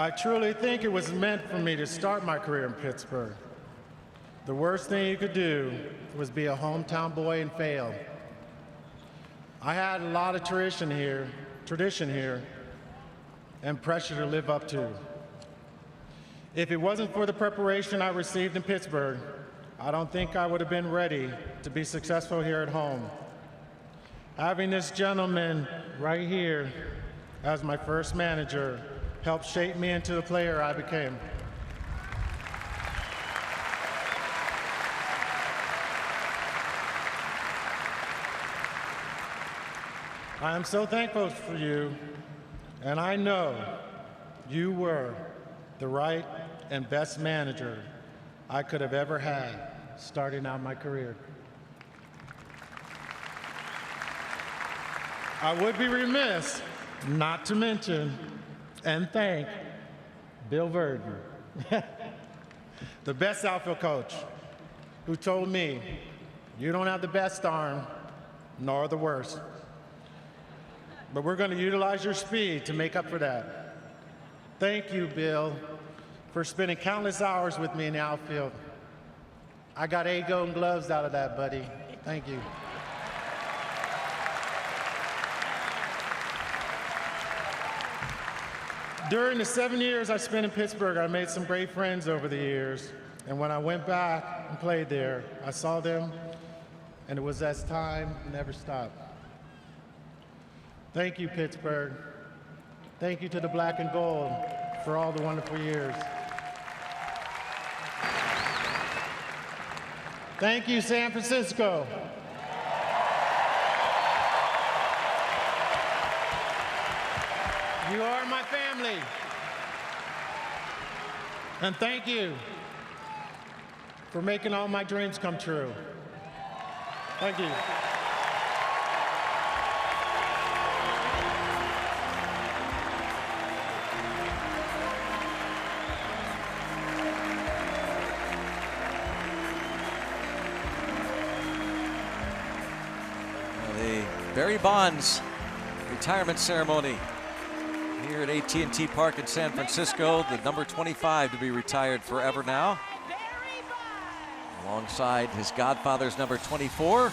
I truly think it was meant for me to start my career in Pittsburgh. The worst thing you could do was be a hometown boy and fail. I had a lot of tradition here, and pressure to live up to. If it wasn't for the preparation I received in Pittsburgh, I don't think I would have been ready to be successful here at home. Having this gentleman right here as my first manager helped shape me into the player I became. I am so thankful for you, and I know you were the right and best manager I could have ever had starting out my career. I would be remiss not to mention and thank Bill Verdon, the best outfield coach, who told me, "You don't have the best arm, nor the worst. But we're going to utilize your speed to make up for that." Thank you, Bill, for spending countless hours with me in the outfield. I got A-Golden gloves out of that, buddy. Thank you. During the 7 years I spent in Pittsburgh, I made some great friends over the years. And when I went back and played there, I saw them, and it was as time never stopped. Thank you, Pittsburgh. Thank you to the Black and Gold for all the wonderful years. Thank you, San Francisco. You are my family. And thank you for making all my dreams come true. Thank you. The Barry Bonds retirement ceremony here at AT Park in San Francisco. The number 25 to be retired forever now, alongside his godfather's number 24.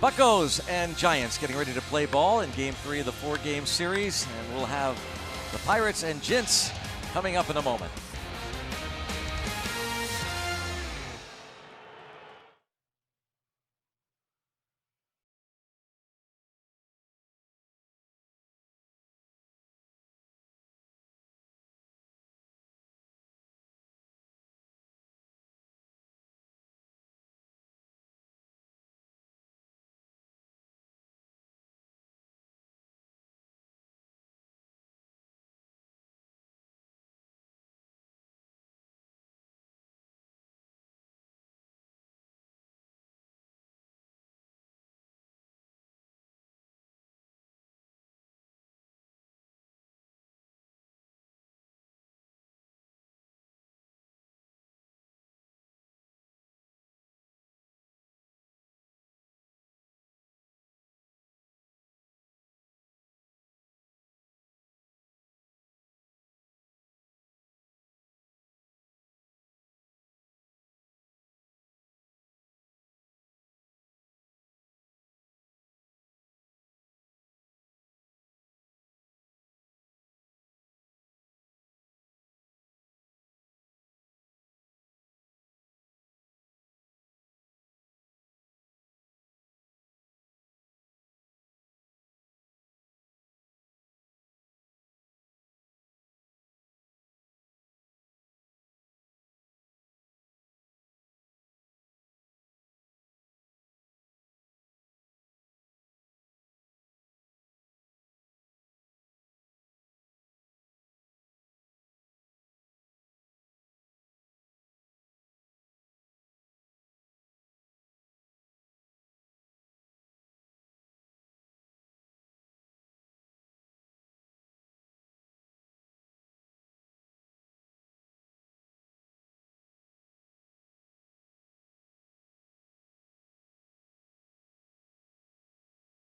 Buccos and Giants getting ready to play ball in Game 3 of the 4-game series, and we'll have the Pirates and Gents coming up in a moment.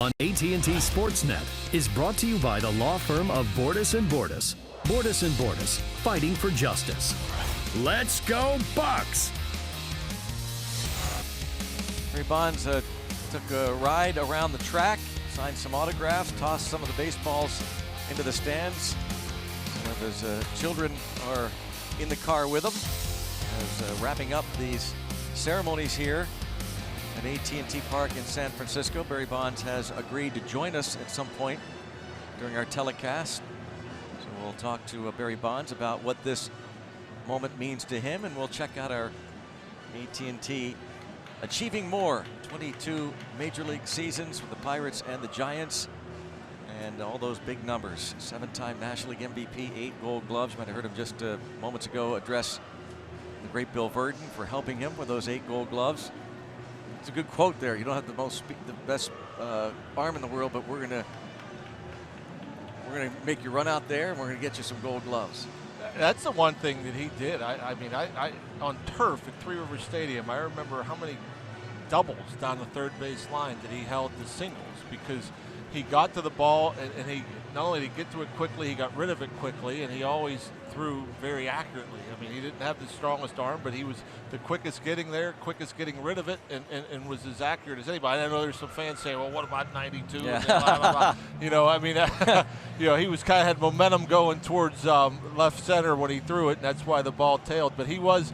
On AT Sportsnet is brought to you by the law firm of Bordas & Bordas. Bordas and Bordas, fighting for justice. Let's go Bucks! Barry Bonds took a ride around the track, signed some autographs, tossed some of the baseballs into the stands. Some of his children are in the car with him as wrapping up these ceremonies here at AT Park in San Francisco. Barry Bonds has agreed to join us at some point during our telecast. So we'll talk to Barry Bonds about what this moment means to him, and we'll check out our AT&T Achieving More 22 Major League seasons with the Pirates and the Giants, and all those big numbers. 7-time National League MVP, 8 Gold Gloves. You might have heard him just moments ago address the great Bill Verdon for helping him with those 8 Gold Gloves. It's a good quote there. You don't have the best arm in the world, but we're gonna make you run out there, and we're gonna get you some Gold Gloves. That's the one thing that he did. I mean, on turf at Three Rivers Stadium, I remember how many doubles down the third base line that he held the singles, because he got to the ball and he not only did he get to it quickly, he got rid of it quickly, and he always threw very accurately. I mean, he didn't have the strongest arm, but he was the quickest getting there, quickest getting rid of it, and was as accurate as anybody. I know there's some fans saying, well, what about 92? Yeah. And blah, blah, blah. You know, I mean, you know, he was kind of had momentum going towards left center when he threw it, and that's why the ball tailed. But he was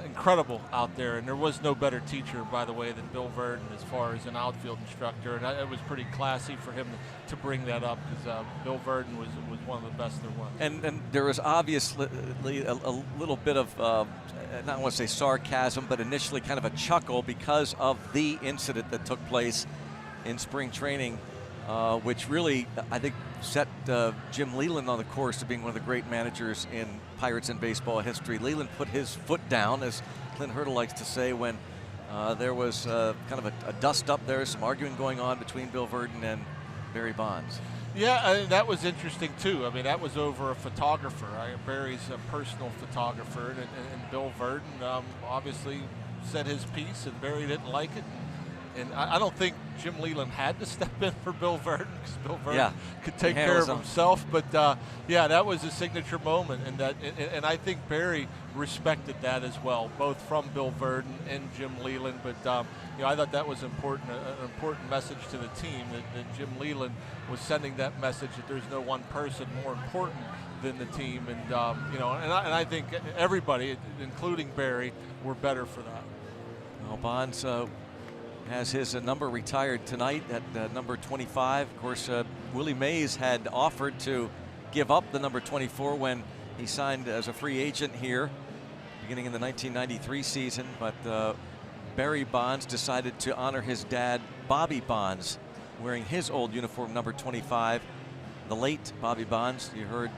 incredible out there, and there was no better teacher, by the way, than Bill Verdon as far as an outfield instructor, and it was pretty classy for him to bring that up, because Bill Verdon was one of the best there was. And there was obviously a little bit of, I don't want to say sarcasm, but initially kind of a chuckle because of the incident that took place in spring training, which really, I think, set Jim Leyland on the course to being one of the great managers in Pirates and baseball history. Leyland put his foot down, as Clint Hurdle likes to say, when there was kind of a dust up there, some arguing going on between Bill Verdon and Barry Bonds. Yeah, that was interesting too. I mean, that was over a photographer. Barry's a personal photographer, and Bill Verdon obviously said his piece, and Barry didn't like it. And I don't think Jim Leyland had to step in for Bill Verdon, because Bill Verdon could take care of himself. But yeah, that was a signature moment, and I think Barry respected that as well, both from Bill Verdon and Jim Leyland. But you know, I thought that was important, an important message to the team, that Jim Leyland was sending that message that there's no one person more important than the team, and you know, and I think everybody, including Barry, were better for that. Well, Bonds has his number retired tonight at number 25. Of course, Willie Mays had offered to give up the number 24 when he signed as a free agent here beginning in the 1993 season, but Barry Bonds decided to honor his dad, Bobby Bonds, wearing his old uniform, number 25. The late Bobby Bonds, you heard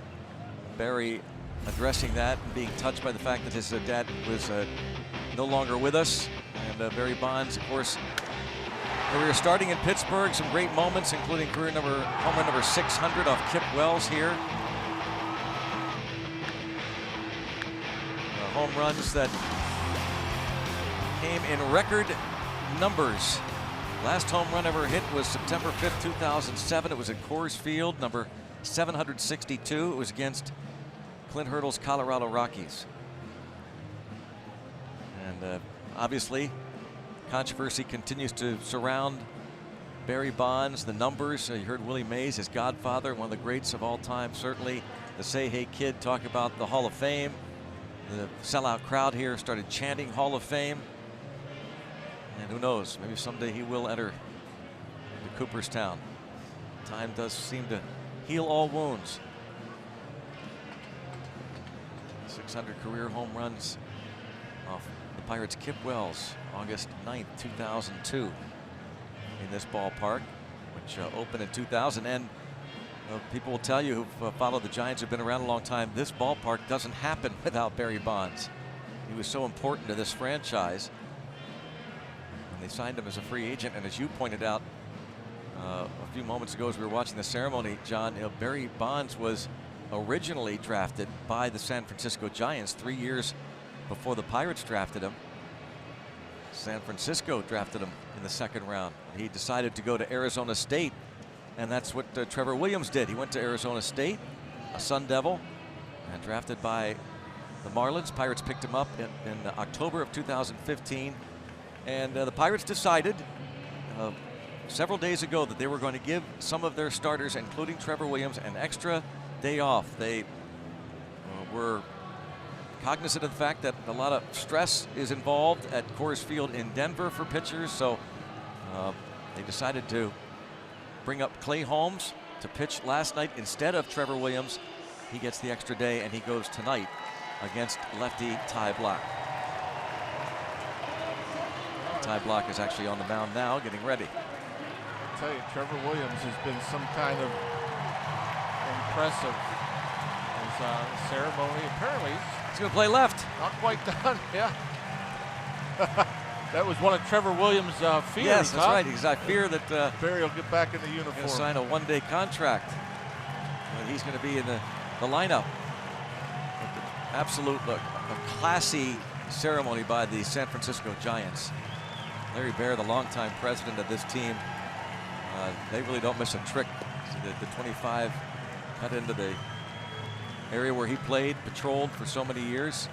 Barry addressing that and being touched by the fact that his dad was no longer with us. And Barry Bonds, of course, career starting in Pittsburgh, some great moments, including home run number 600 off Kip Wells here. Home runs that came in record numbers. Last home run ever hit was September 5th, 2007. It was at Coors Field, number 762. It was against Clint Hurdle's Colorado Rockies. And obviously, controversy continues to surround Barry Bonds, the numbers. You heard Willie Mays, his godfather, one of the greats of all time, certainly. The Say Hey Kid talk about the Hall of Fame. The sellout crowd here started chanting Hall of Fame. And who knows, maybe someday he will enter into Cooperstown. Time does seem to heal all wounds. 600 career home runs off the Pirates' Kip Wells, August 9th, 2002, in this ballpark, which opened in 2000. And people will tell you who've followed the Giants, have been around a long time, this ballpark doesn't happen without Barry Bonds. He was so important to this franchise. And they signed him as a free agent, and as you pointed out a few moments ago as we were watching the ceremony, John, Barry Bonds was originally drafted by the San Francisco Giants 3 years before the Pirates drafted him. San Francisco drafted him in the second round. He decided to go to Arizona State, and that's what Trevor Williams did. He went to Arizona State, a Sun Devil and drafted by the Marlins. Pirates picked him up in October of 2015. And the Pirates decided several days ago that they were going to give some of their starters, including Trevor Williams, an extra day off. They were cognizant of the fact that a lot of stress is involved at Coors Field in Denver for pitchers, so they decided to bring up Clay Holmes to pitch last night instead of Trevor Williams. He gets the extra day, and he goes tonight against lefty Ty Blach. Ty Blach is actually on the mound now, getting ready. I'll tell you, Trevor Williams has been some kind of impressive his ceremony. Apparently, he's going to play left. Not quite done, yeah. That was one of Trevor Williams' fears. Yes, that's right, because I fear that Barry will get back in the uniform. He'll sign a one-day contract. But he's going to be in the lineup. Absolute, a classy ceremony by the San Francisco Giants. Larry Baer, the longtime president of this team, they really don't miss a trick. The 25 cut into the area where he played, patrolled for so many years.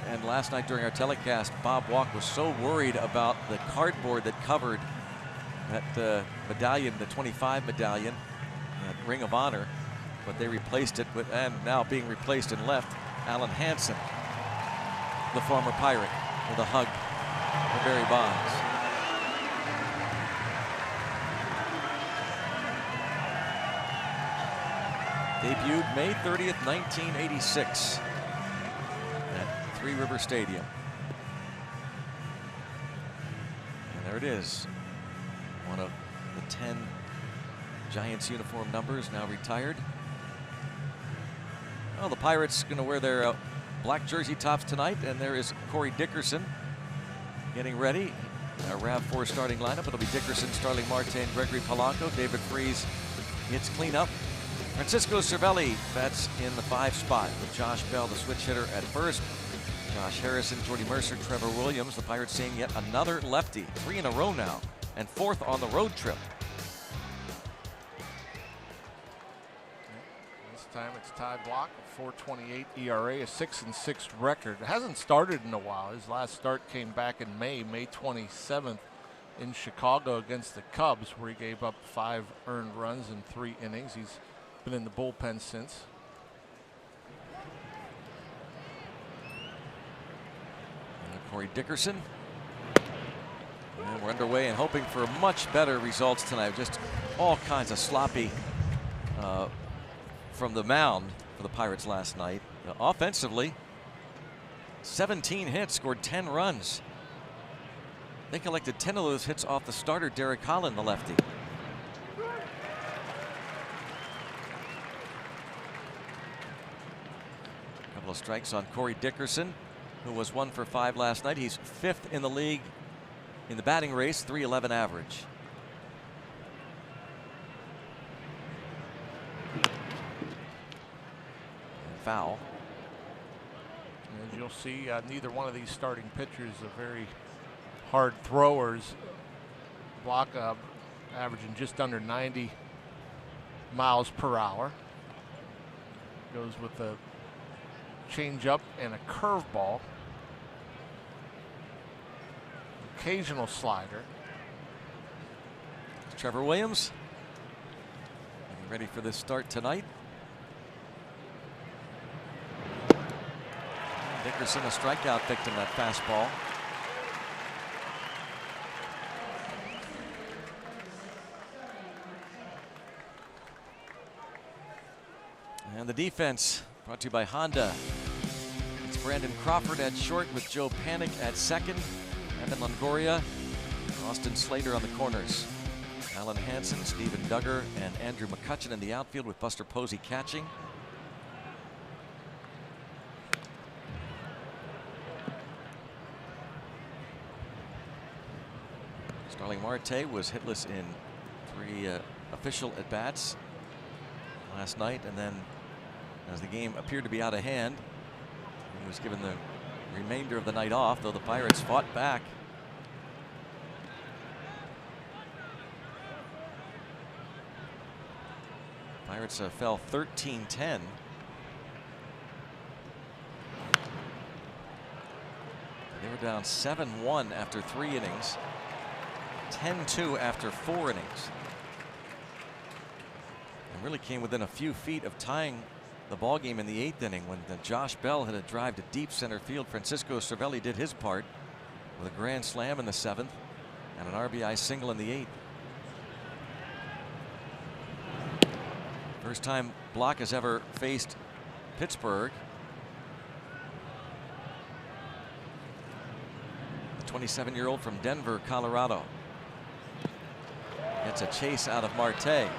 And last night during our telecast, Bob Walk was so worried about the cardboard that covered that medallion, the 25 medallion, that Ring of Honor, but they replaced it with, and now being replaced in left, Alan Hansen, the former Pirate, with a hug for Barry Bonds. Debuted May 30th, 1986 at Three River Stadium. And there it is. One of the 10 Giants uniform numbers, now retired. Well, the Pirates going to wear their black jersey tops tonight, and there is Corey Dickerson getting ready. Our RAV4 starting lineup. It'll be Dickerson, Starling Marte, and Gregory Polanco. David Freese hits cleanup. Francisco Cervelli bats in the 5 spot with Josh Bell, the switch hitter, at first. Josh Harrison, Jordy Mercer, Trevor Williams. The Pirates seeing yet another lefty, 3 in a row now, and 4th on the road trip. This time it's Ty Blach, a 4.28 ERA, a 6-6 record. It hasn't started in a while. His last start came back in May 27th in Chicago against the Cubs, where he gave up 5 earned runs in 3 innings. He's been in the bullpen since. And Corey Dickerson. And we're underway and hoping for much better results tonight. Just all kinds of sloppy from the mound for the Pirates last night. Offensively, 17 hits, scored 10 runs. They collected 10 of those hits off the starter, Derek Holland, the lefty. Couple of strikes on Corey Dickerson, who was 1 for 5 last night. He's 5th in the league in the batting race, .311 average. And foul. As you'll see, neither one of these starting pitchers are very hard throwers. Blach averaging just under 90 miles per hour. Goes with a changeup and a curveball. Occasional slider. Trevor Williams getting ready for this start tonight. Dickerson, a strikeout victim, that fastball. And the defense brought to you by Honda. It's Brandon Crawford at short with Joe Panik at second. Evan Longoria, Austin Slater on the corners. Alan Hansen, Stephen Duggar, and Andrew McCutcheon in the outfield with Buster Posey catching. Starling Marte was hitless in 3 official at-bats last night, and then as the game appeared to be out of hand, he was given the remainder of the night off, though the Pirates fought back. Pirates fell 13-10. They were down 7-1 after 3 innings, 10-2 after 4 innings. And really came within a few feet of tying the ball game in the 8th inning when Josh Bell hit a drive to deep center field. Francisco Cervelli did his part with a grand slam in the 7th and an RBI single in the 8th. First time Block has ever faced Pittsburgh. The 27-year-old from Denver, Colorado. Gets a chase out of Marte. A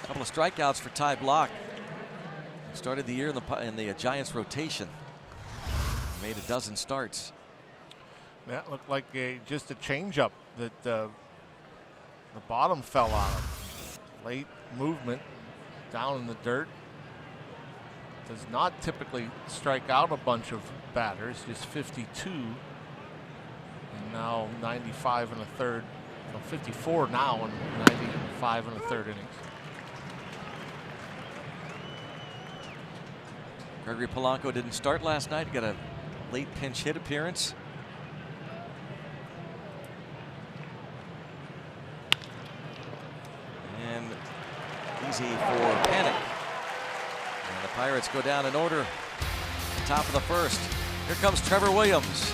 couple of strikeouts for Ty Block. Started the year in the Giants rotation. Made a dozen starts. That looked like just a changeup that the bottom fell on him. Late movement down in the dirt. Does not typically strike out a bunch of batters, just 52. And now 95 and a third. No, 54 now and 95 and a third innings. Gregory Polanco didn't start last night. Got a late pinch hit appearance. And easy for Panic. And the Pirates go down in order. Top of the first. Here comes Trevor Williams.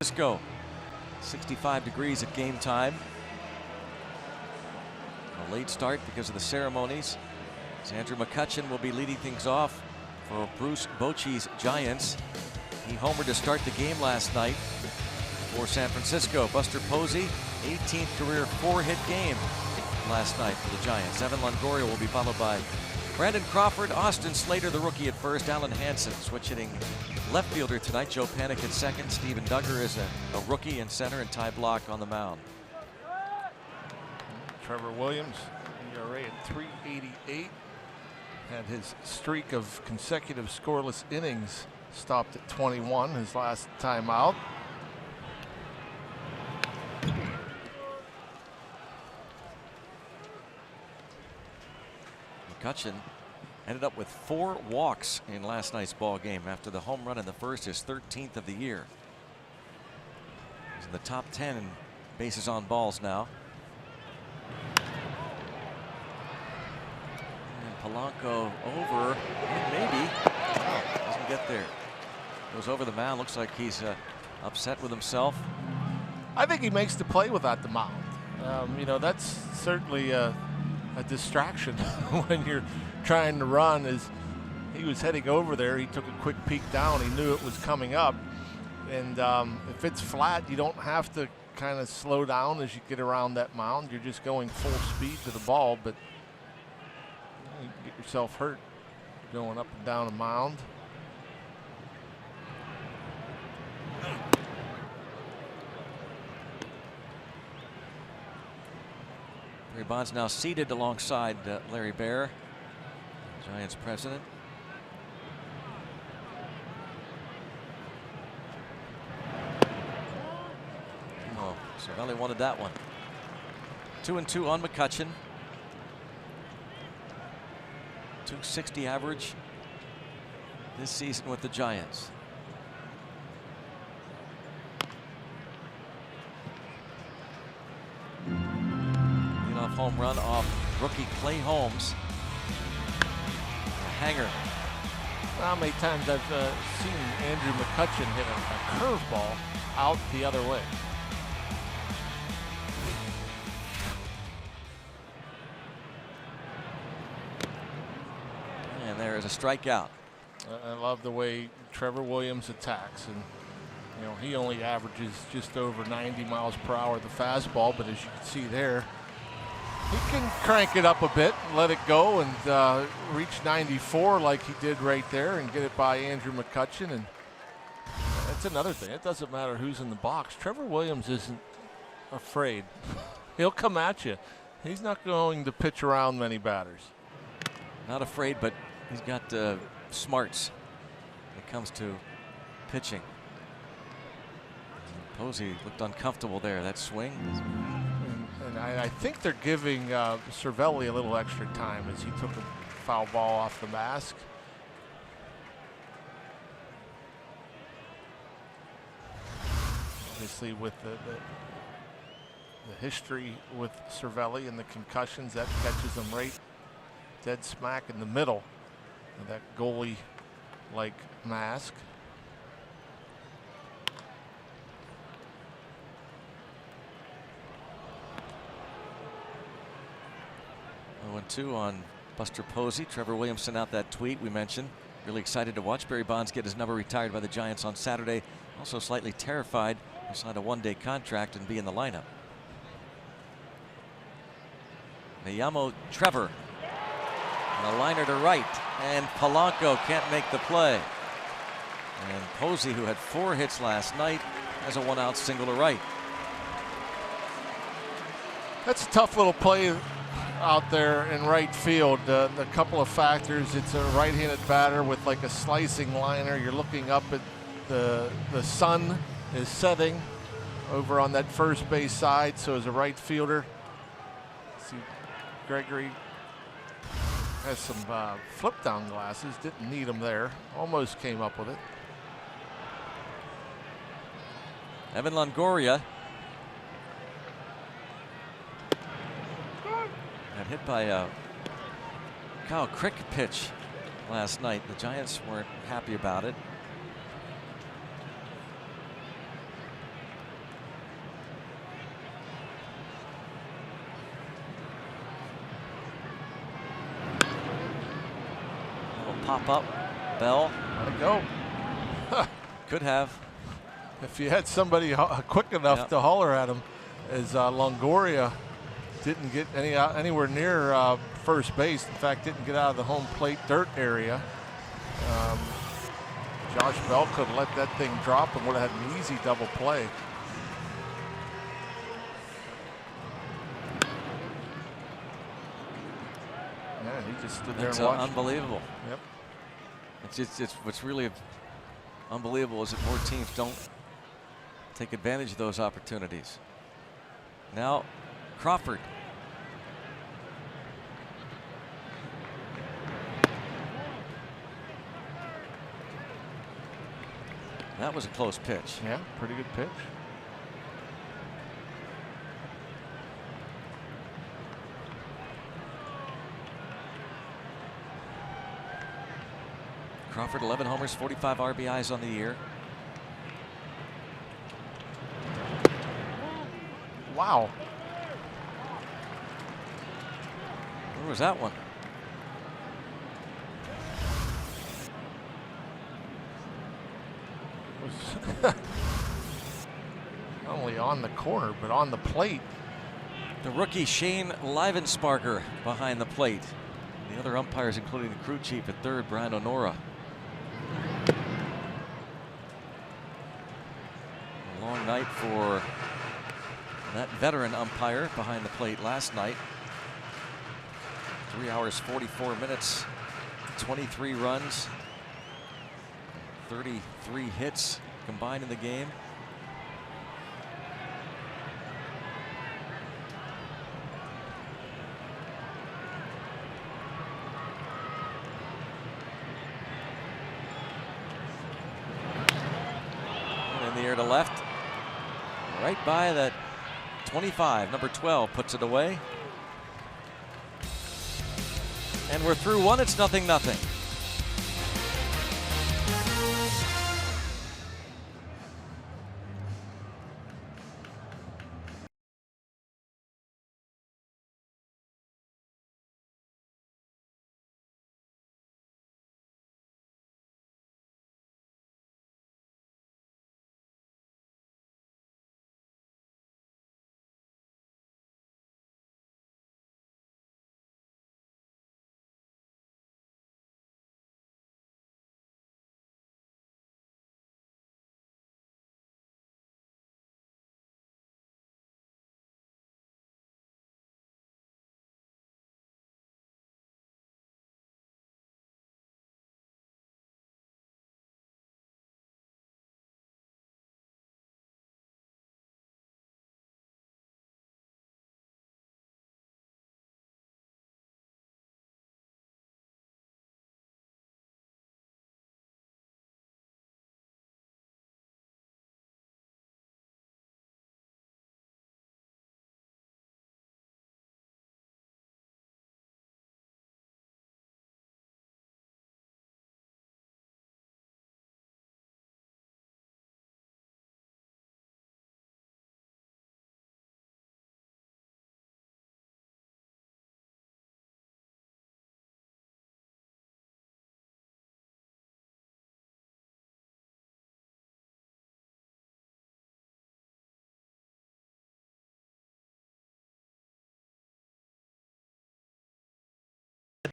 Francisco, 65 degrees at game time. A late start because of the ceremonies. Andrew McCutchen will be leading things off for Bruce Bochy's Giants. He homered to start the game last night for San Francisco. Buster Posey, 18th career 4-hit game last night for the Giants. Evan Longoria will be followed by Brandon Crawford, Austin Slater, the rookie at first, Alan Hansen switch hitting left fielder tonight. Joe Panik at second. Steven Duggar is a rookie in center, and Ty Block on the mound. Trevor Williams, ERA at 3.88. Had his streak of consecutive scoreless innings stopped at 21, his last time out. McCutchen ended up with 4 walks in last night's ball game after the home run in the first, his 13th of the year. He's in the top 10 in bases on balls now. And Polanco over, maybe. Oh, doesn't get there. Goes over the mound. Looks like he's upset with himself. I think he makes the play without the mound. You know, that's certainly a distraction when you're trying to run. As he was heading over there, he took a quick peek down. He knew it was coming up, and if it's flat, you don't have to kind of slow down as you get around that mound. You're just going full speed to the ball, but he yourself hurt going up and down a mound. Barry Bonds now seated alongside Larry Baer, Giants president. Oh, Cervelli wanted that one. 2-2 on McCutchen. .260 average this season with the Giants. Leadoff home run off rookie Clay Holmes. A hanger. How many times I've seen Andrew McCutchen hit a curveball out the other way. And there is a strikeout. I love the way Trevor Williams attacks, and you know he only averages just over 90 miles per hour the fastball, but as you can see there, he can crank it up a bit, let it go, and reach 94 like he did right there, and get it by Andrew McCutchen. And that's another thing. It doesn't matter who's in the box. Trevor Williams isn't afraid. He'll come at you. He's not going to pitch around many batters. Not afraid, but he's got smarts when it comes to pitching. Posey looked uncomfortable there, that swing. And I think they're giving Cervelli a little extra time as he took a foul ball off the mask. Obviously with the history with Cervelli and the concussions, that catches him right dead smack in the middle of that goalie-like mask. Oh, 2 on Buster Posey. Trevor Williams sent out that tweet we mentioned. Really excited to watch Barry Bonds get his number retired by the Giants on Saturday. Also slightly terrified to sign a one-day contract and be in the lineup. Niyamo Trevor. And a liner to right. And Polanco can't make the play. And Posey, who had 4 hits last night, has a 1-out single to right. That's a tough little play out there in right field. The couple of factors. It's a right-handed batter with like a slicing liner. You're looking up at the sun is setting over on that first base side. So as a right fielder, see Gregory has some flip down glasses. Didn't need them there. Almost came up with it. Evan Longoria got hit by a Kyle Crick pitch last night. The Giants weren't happy about it. Pop up, Bell. Let it go. Could have. If you had somebody quick enough to holler at him, as Longoria didn't get anywhere near first base. In fact, didn't get out of the home plate dirt area. Josh Bell could have let that thing drop and would have had an easy double play. Yeah, he just stood there and watched. Unbelievable. Yep. It's what's really unbelievable is that more teams don't take advantage of those opportunities. Now Crawford. That was a close pitch. Yeah, pretty good pitch. Crawford 11 homers, 45 RBIs on the year. Wow. Where was that one? Not only on the corner, but on the plate. The rookie Shane Livensparker behind the plate. The other umpires, including the crew chief at third, Brian Honora. A long night for that veteran umpire behind the plate last night. 3 hours, 44 minutes, 23 runs, 33 hits combined in the game. And in the air to left, right by that 25, number 12 puts it away. And we're through one, it's 0-0.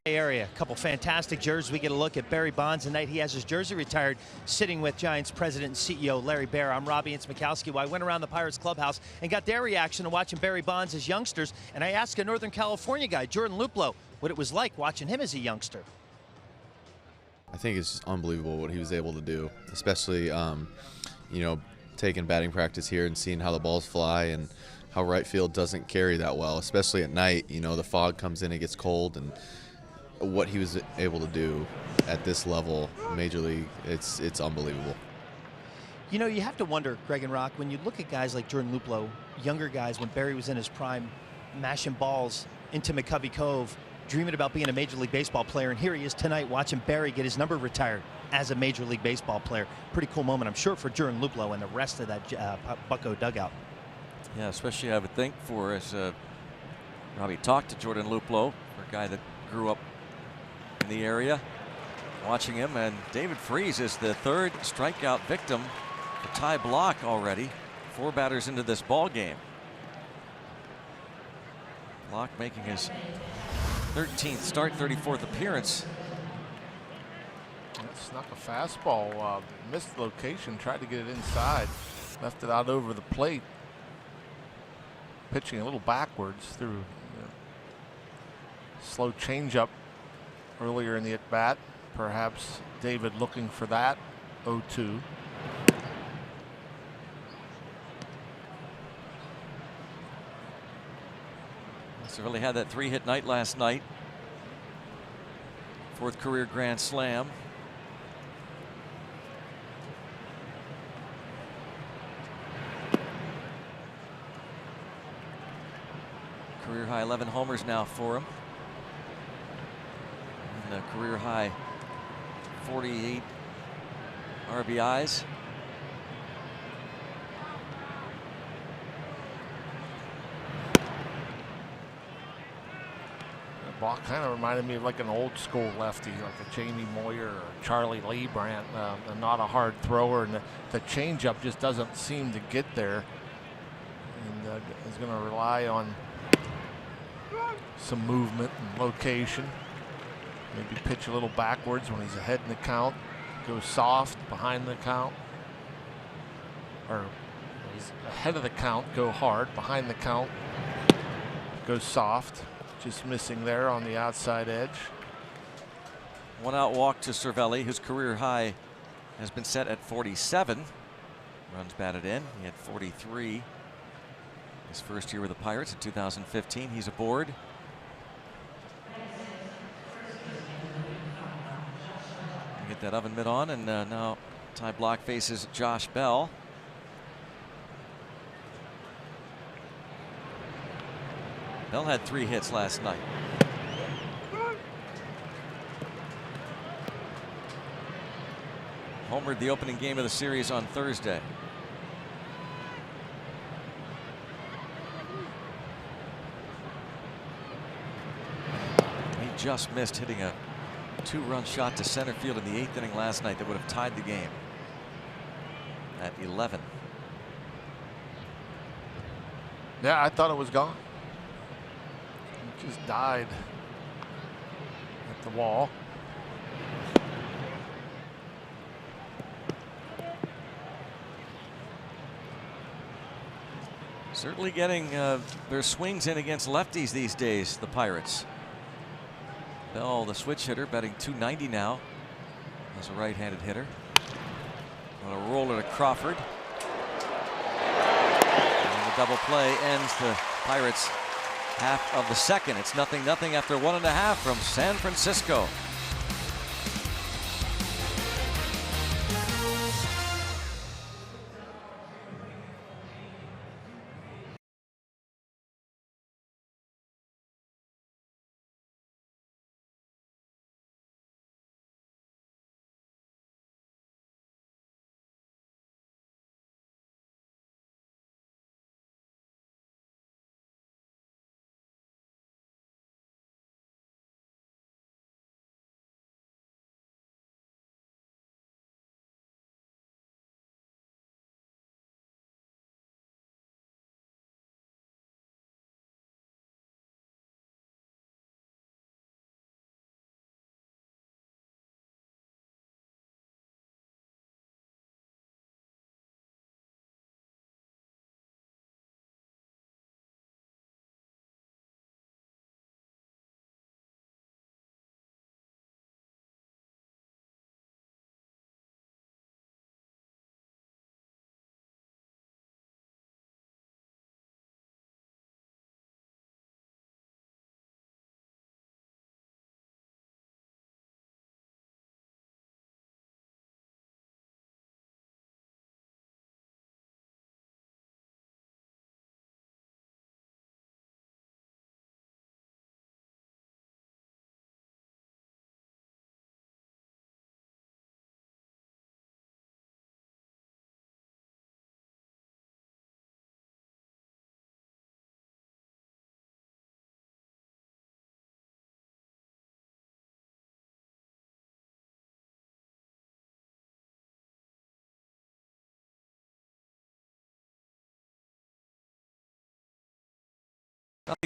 Bay Area. A couple fantastic jerseys. We get a look at Barry Bonds tonight. He has his jersey retired, sitting with Giants president and CEO Larry Baer. I'm Robbie Ince-Mikowski. Well, I went around the Pirates clubhouse and got their reaction to watching Barry Bonds as youngsters. And I asked a Northern California guy, Jordan Luplow, what it was like watching him as a youngster. I think it's just unbelievable what he was able to do, especially, you know, taking batting practice here and seeing how the balls fly and how right field doesn't carry that well, especially at night. You know, the fog comes in, it gets cold, and what he was able to do at this level, Major League, it's unbelievable. You know, you have to wonder, Greg and Rock, when you look at guys like Jordan Luplow, younger guys, when Barry was in his prime, mashing balls into McCovey Cove, dreaming about being a Major League Baseball player, and here he is tonight watching Barry get his number retired as a Major League Baseball player. Pretty cool moment, I'm sure, for Jordan Luplow and the rest of that Bucko dugout. Yeah, especially I would think for, as Robbie talked to Jordan Luplow, a guy that grew up in the area, watching him, and David Freese is the third strikeout victim for Ty Block already. 4 batters into this ball game. Block making his 13th start, 34th appearance. Snuck a fastball, missed the location, tried to get it inside, left it out over the plate. Pitching a little backwards through slow changeup earlier in the at-bat. Perhaps David looking for that. 0-2. Must have really had that 3-hit night last night. 4th career grand slam. Career high 11 homers now for him. And a career high 48 RBIs. Block kind of reminded me of like an old school lefty, like a Jamie Moyer or Charlie Leibrandt, and not a hard thrower, and the changeup just doesn't seem to get there. And is going to rely on some movement and location. Maybe pitch a little backwards when he's ahead in the count. Go soft behind the count. Or when he's ahead of the count, go hard. Behind the count, go soft. Just missing there on the outside edge. 1 out walk to Cervelli, whose career high has been set at 47. Runs batted in. He had 43 his first year with the Pirates in 2015. He's aboard. Get that oven mitt on, and now Ty Block faces Josh Bell. Bell had 3 hits last night. Homered the opening game of the series on Thursday. He just missed hitting a 2-run shot to center field in the 8th inning last night that would have tied the game at 11. Yeah, I thought it was gone. It just died at the wall. Certainly getting their swings in against lefties these days, the Pirates. Bell, the switch hitter, batting .290 now as a right-handed hitter. On a roller to Crawford. And the double play ends the Pirates' half of the second. It's 0-0 after 1.5 from San Francisco.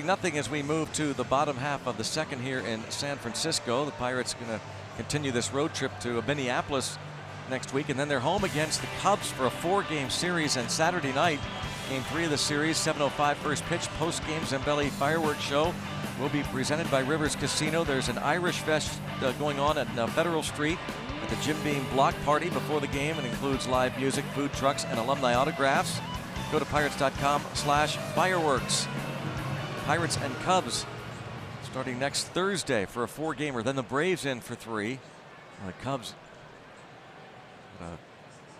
Nothing as we move to the bottom half of the second here in San Francisco. The Pirates going to continue this road trip to Minneapolis next week, and then they're home against the Cubs for a 4-game series. And Saturday night, game 3 of the series, 7:05 first pitch, post-game Zambelli fireworks show will be presented by Rivers Casino. There's an Irish Fest going on at Federal Street at the Jim Beam block party before the game, and includes live music, food trucks, and alumni autographs. Go to pirates.com/fireworks. Pirates and Cubs starting next Thursday for a 4-gamer. Then the Braves in for 3. The Cubs, a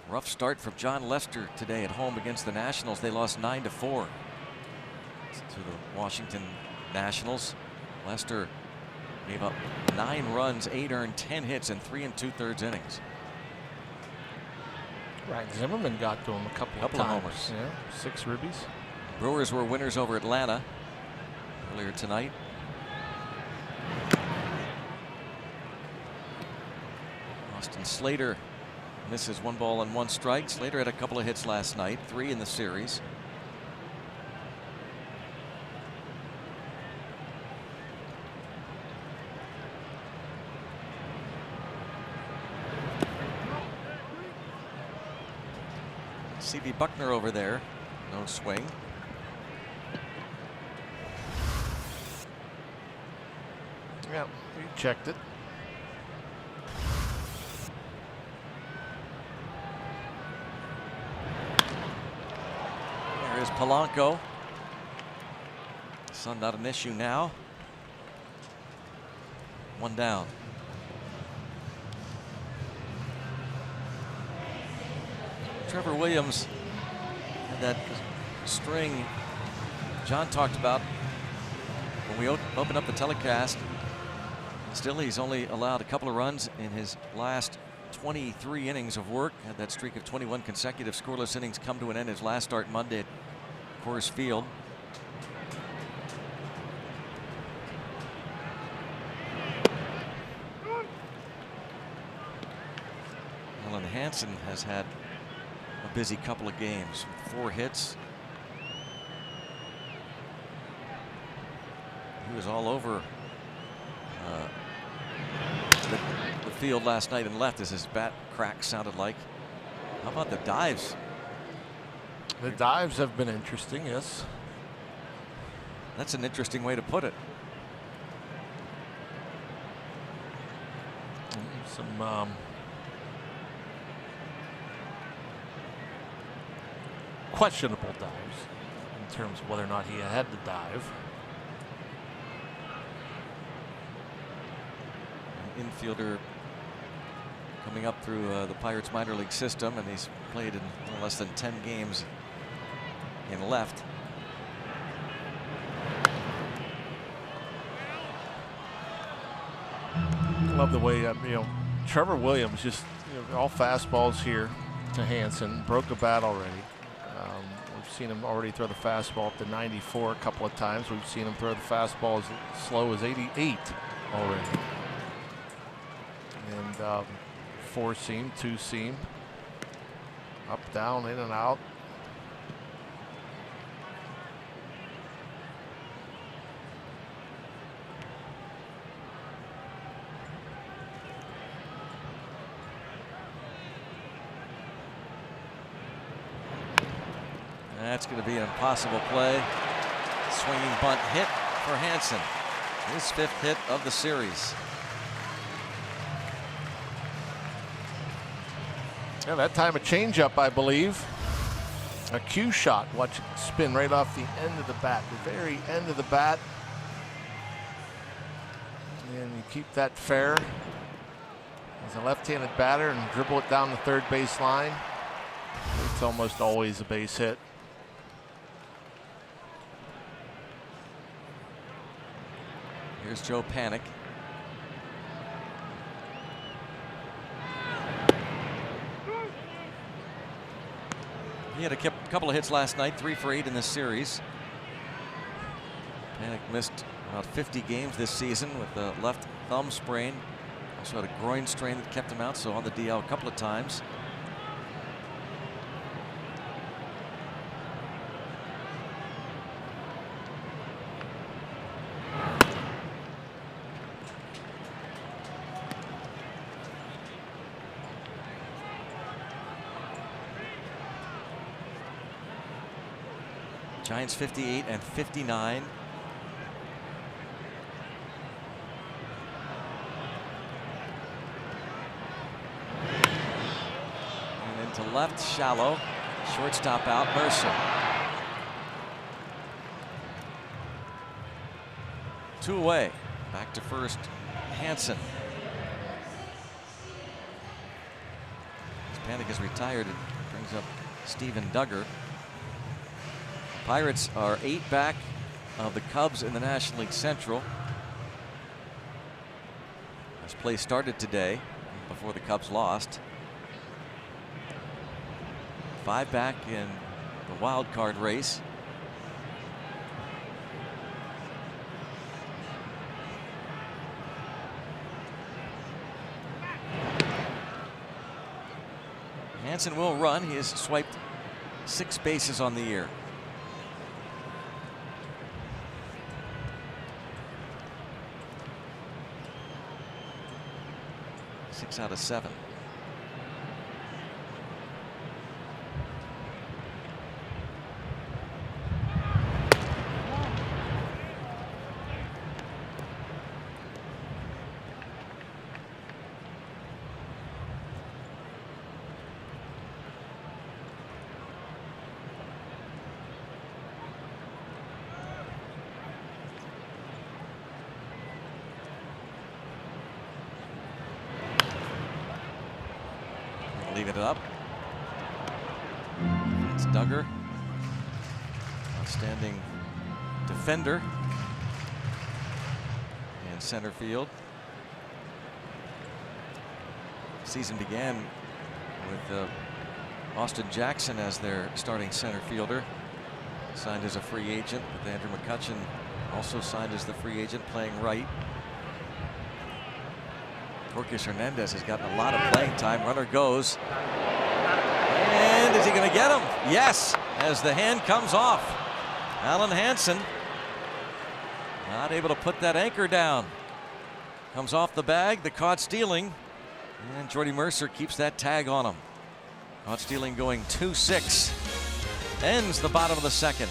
rough start from John Lester today at home against the Nationals. They lost 9-4 to the Washington Nationals. Lester gave up 9 runs, 8 earned, 10 hits in 3 2/3 innings. Right, Zimmerman got to him a couple of homers. Yeah, 6 ribbies. Brewers were winners over Atlanta earlier tonight. Austin Slater misses 1 ball and 1 strike. Slater had a couple of hits last night, 3 in the series. C.B. Buckner over there. No swing. Yeah, he checked it. There is Polanco. Sun not an issue now. One down. Trevor Williams had that string John talked about when we opened up the telecast. Still, he's only allowed a couple of runs in his last 23 innings of work. Had that streak of 21 consecutive scoreless innings come to an end his last start Monday at Coors Field. Alan Hansen has had a busy couple of games with 4 hits. He was all over the field last night and left as his bat crack sounded like. How about the dives? The dives have been interesting, yes. That's an interesting way to put it. Some questionable dives in terms of whether or not he had to dive. An infielder coming up through the Pirates minor league system, and he's played in less than 10 games in left. Love the way Trevor Williams just all fastballs here to Hansen. Broke a bat already. We've seen him already throw the fastball up to 94 a couple of times. We've seen him throw the fastball as slow as 88 already. And 4-seam, 2-seam, up, down, in and out. That's going to be an impossible play. Swinging bunt hit for Hansen. His 5th hit of the series. Yeah, that time a changeup, I believe. A cue shot. Watch it spin right off the end of the bat, the very end of the bat. And you keep that fair as a left-handed batter and dribble it down the third base line. It's almost always a base hit. Here's Joe Panik. He had a couple of hits last night, 3 for 8 in this series. Panik missed about 50 games this season with a left thumb sprain. Also had a groin strain that kept him out, so on the DL a couple of times. Giants 58 and 59. And into left, shallow. Shortstop out, Mercer. 2 away. Back to first, Hansen. As Panik is retired, it brings up Steven Duggar. Pirates are 8 back of the Cubs in the National League Central. This play started today before the Cubs lost. 5 back in the wild card race. Hansen will run. He has swiped 6 bases on the year. 6 out of 7. leaving it up. It's Duggar, outstanding defender in center field. Season began with Austin Jackson as their starting center fielder. Signed as a free agent, with Andrew McCutchen also signed as the free agent, playing right. Torquis Hernandez has gotten a lot of playing time. Runner goes. And is he going to get him? Yes, as the hand comes off. Alan Hansen not able to put that anchor down. Comes off the bag, the caught stealing. And Jordy Mercer keeps that tag on him. Caught stealing going 2-6. Ends the bottom of the second.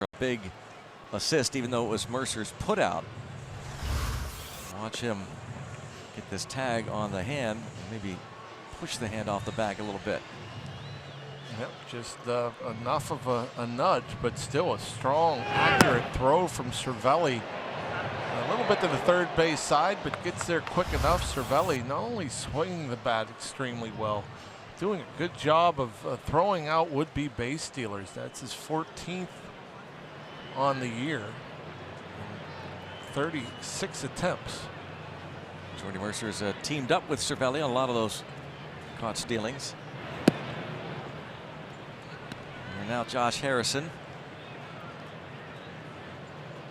A big assist, even though it was Mercer's put out. Watch him get this tag on the hand, maybe push the hand off the bag a little bit. Yep, just enough of a nudge, but still a strong, accurate throw from Cervelli. A little bit to the third base side, but gets there quick enough. Cervelli not only swinging the bat extremely well, doing a good job of throwing out would-be base stealers. That's his 14th on the year. 36 attempts. Jordy Mercer's teamed up with Cervelli on a lot of those caught stealings. And now Josh Harrison.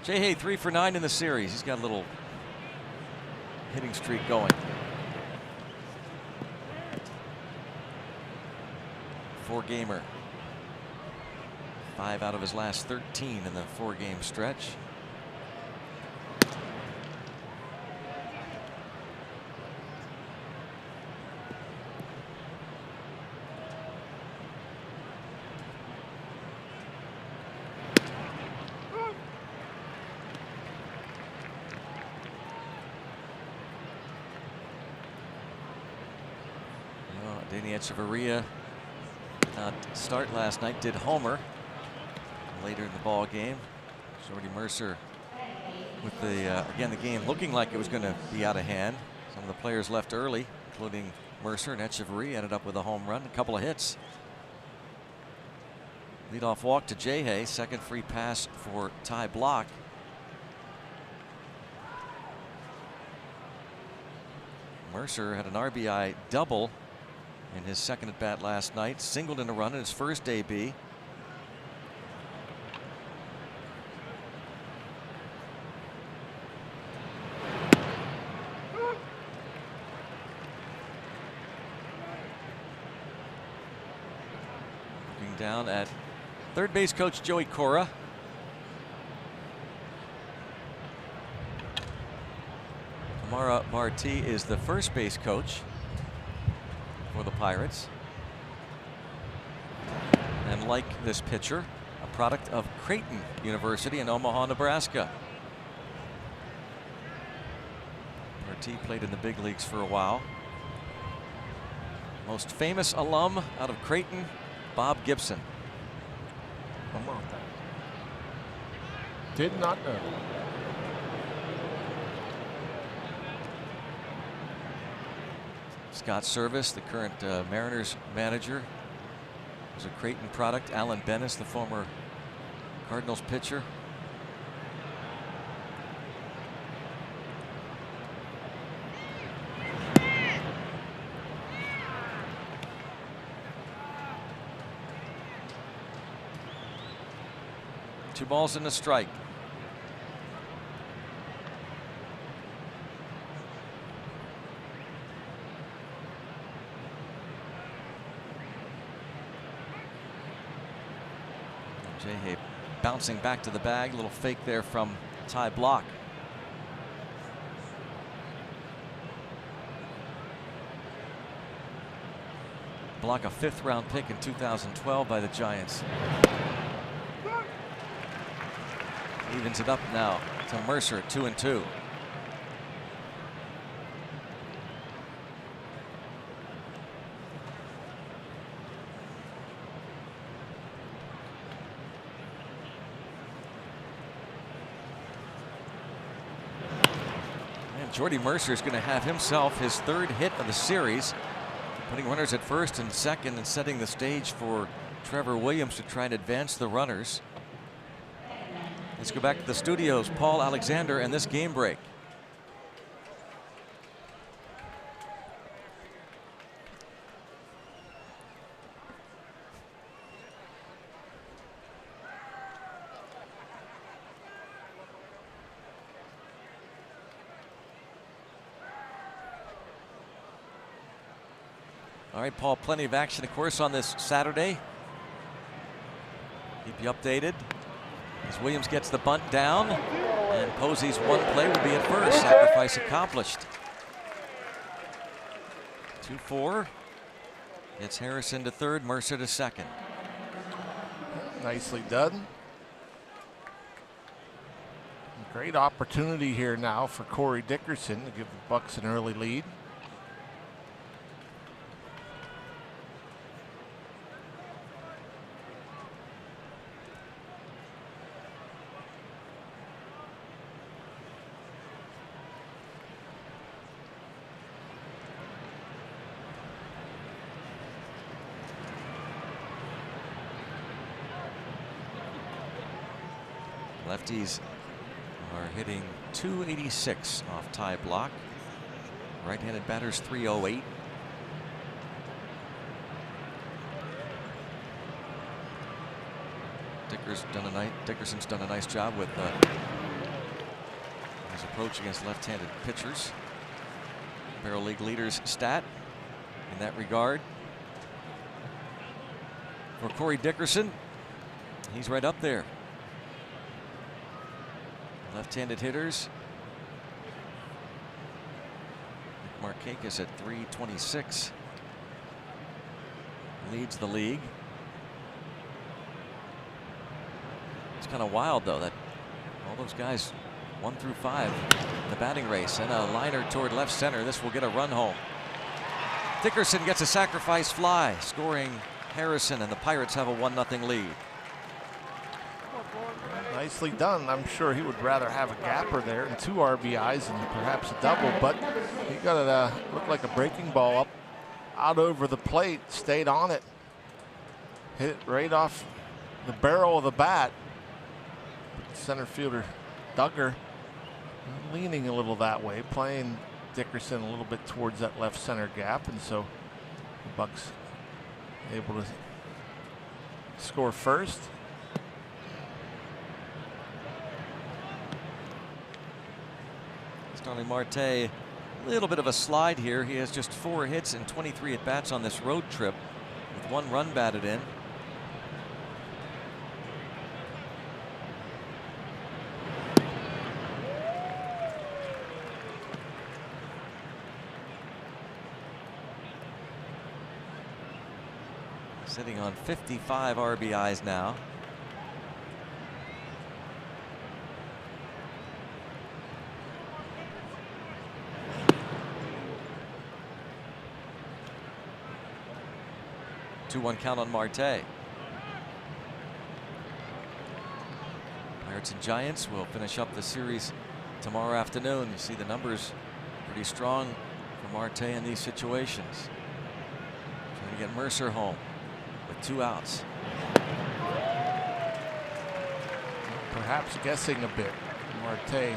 Jay Hay 3 for 9 in the series. He's got a little hitting streak going. 4-gamer. 5 out of his last 13 in the 4-game stretch. Danny Echeverria did not start last night, did homer later in the ball game. Jordy Mercer with the again the game looking like it was going to be out of hand. Some of the players left early, including Mercer, and Echeverria ended up with a home run, a couple of hits. Leadoff walk to Jay Hay, second free pass for Ty Block. Mercer had an RBI double in his second at bat last night, singled in a run in his first AB. Looking down at third base coach Joey Cora. Mara Marti is the first base coach for the Pirates. And like this pitcher, a product of Creighton University in Omaha, Nebraska. Marti played in the big leagues for a while. Most famous alum out of Creighton, Bob Gibson. Did not know. Scott Service, the current Mariners manager, was a Creighton product. Alan Bennis, the former Cardinals pitcher. Two balls and a strike. Jay bouncing back to the bag. A little fake there from Ty Block. Block, a 5th round pick in 2012 by the Giants. Evens it up now to Mercer, 2-2. Jordy Mercer is going to have himself his 3rd hit of the series, putting runners at first and second and setting the stage for Trevor Williams to try and advance the runners. Let's go back to the studios. Paul Alexander and this game break. All right, Paul, plenty of action, of course, on this Saturday. Keep you updated as Williams gets the bunt down, and Posey's one play will be at first. Sacrifice accomplished. 2-4. It's Harrison to third, Mercer to second. Nicely done. Great opportunity here now for Corey Dickerson to give the Bucks an early lead. Lefties are hitting .286 off Ty Block. Right-handed batters .308. Dickerson's done a nice job with his approach against left-handed pitchers. Barrel League leaders stat in that regard. For Corey Dickerson, he's right up there. Left-handed hitters. Markakis at .326 leads the league. It's kind of wild, though, that all those guys 1 through 5 in the batting race, and a liner toward left center. This will get a run home. Dickerson gets a sacrifice fly, scoring Harrison, and the Pirates have a 1-0 lead. Nicely done. I'm sure he would rather have a gapper there and 2 RBIs and perhaps a double, but he got it looked like a breaking ball up out over the plate, stayed on it, hit it right off the barrel of the bat. Center fielder Duggar leaning a little that way, playing Dickerson a little bit towards that left center gap, and so the Bucks able to score first. Starling Marte, a little bit of a slide here. He has just 4 hits and 23 at bats on this road trip, with 1 run batted in. sitting on 55 RBIs now. Two-one count on Marte. Pirates and Giants will finish up the series tomorrow afternoon. You see the numbers pretty strong for Marte in these situations. Trying to get Mercer home with 2 outs. Perhaps guessing a bit. Marte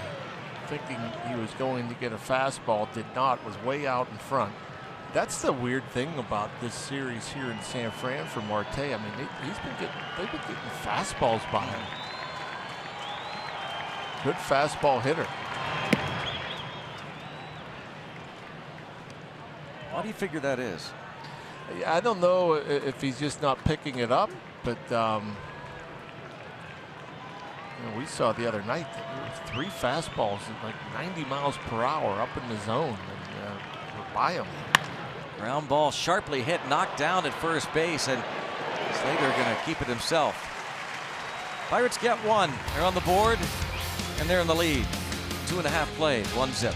thinking he was going to get a fastball, did not, was way out in front. That's the weird thing about this series here in San Fran for Marte. I mean, they've been getting fastballs by him. Good fastball hitter. Why do you figure that is? I don't know if he's just not picking it up, but you know, we saw the other night that there was 3 fastballs at like 90 miles per hour up in the zone, and were by him. Ground ball sharply hit, knocked down at first base, and Slater going to keep it himself. Pirates get 1. They're on the board, and they're in the lead. 2.5 plays, 1-zip.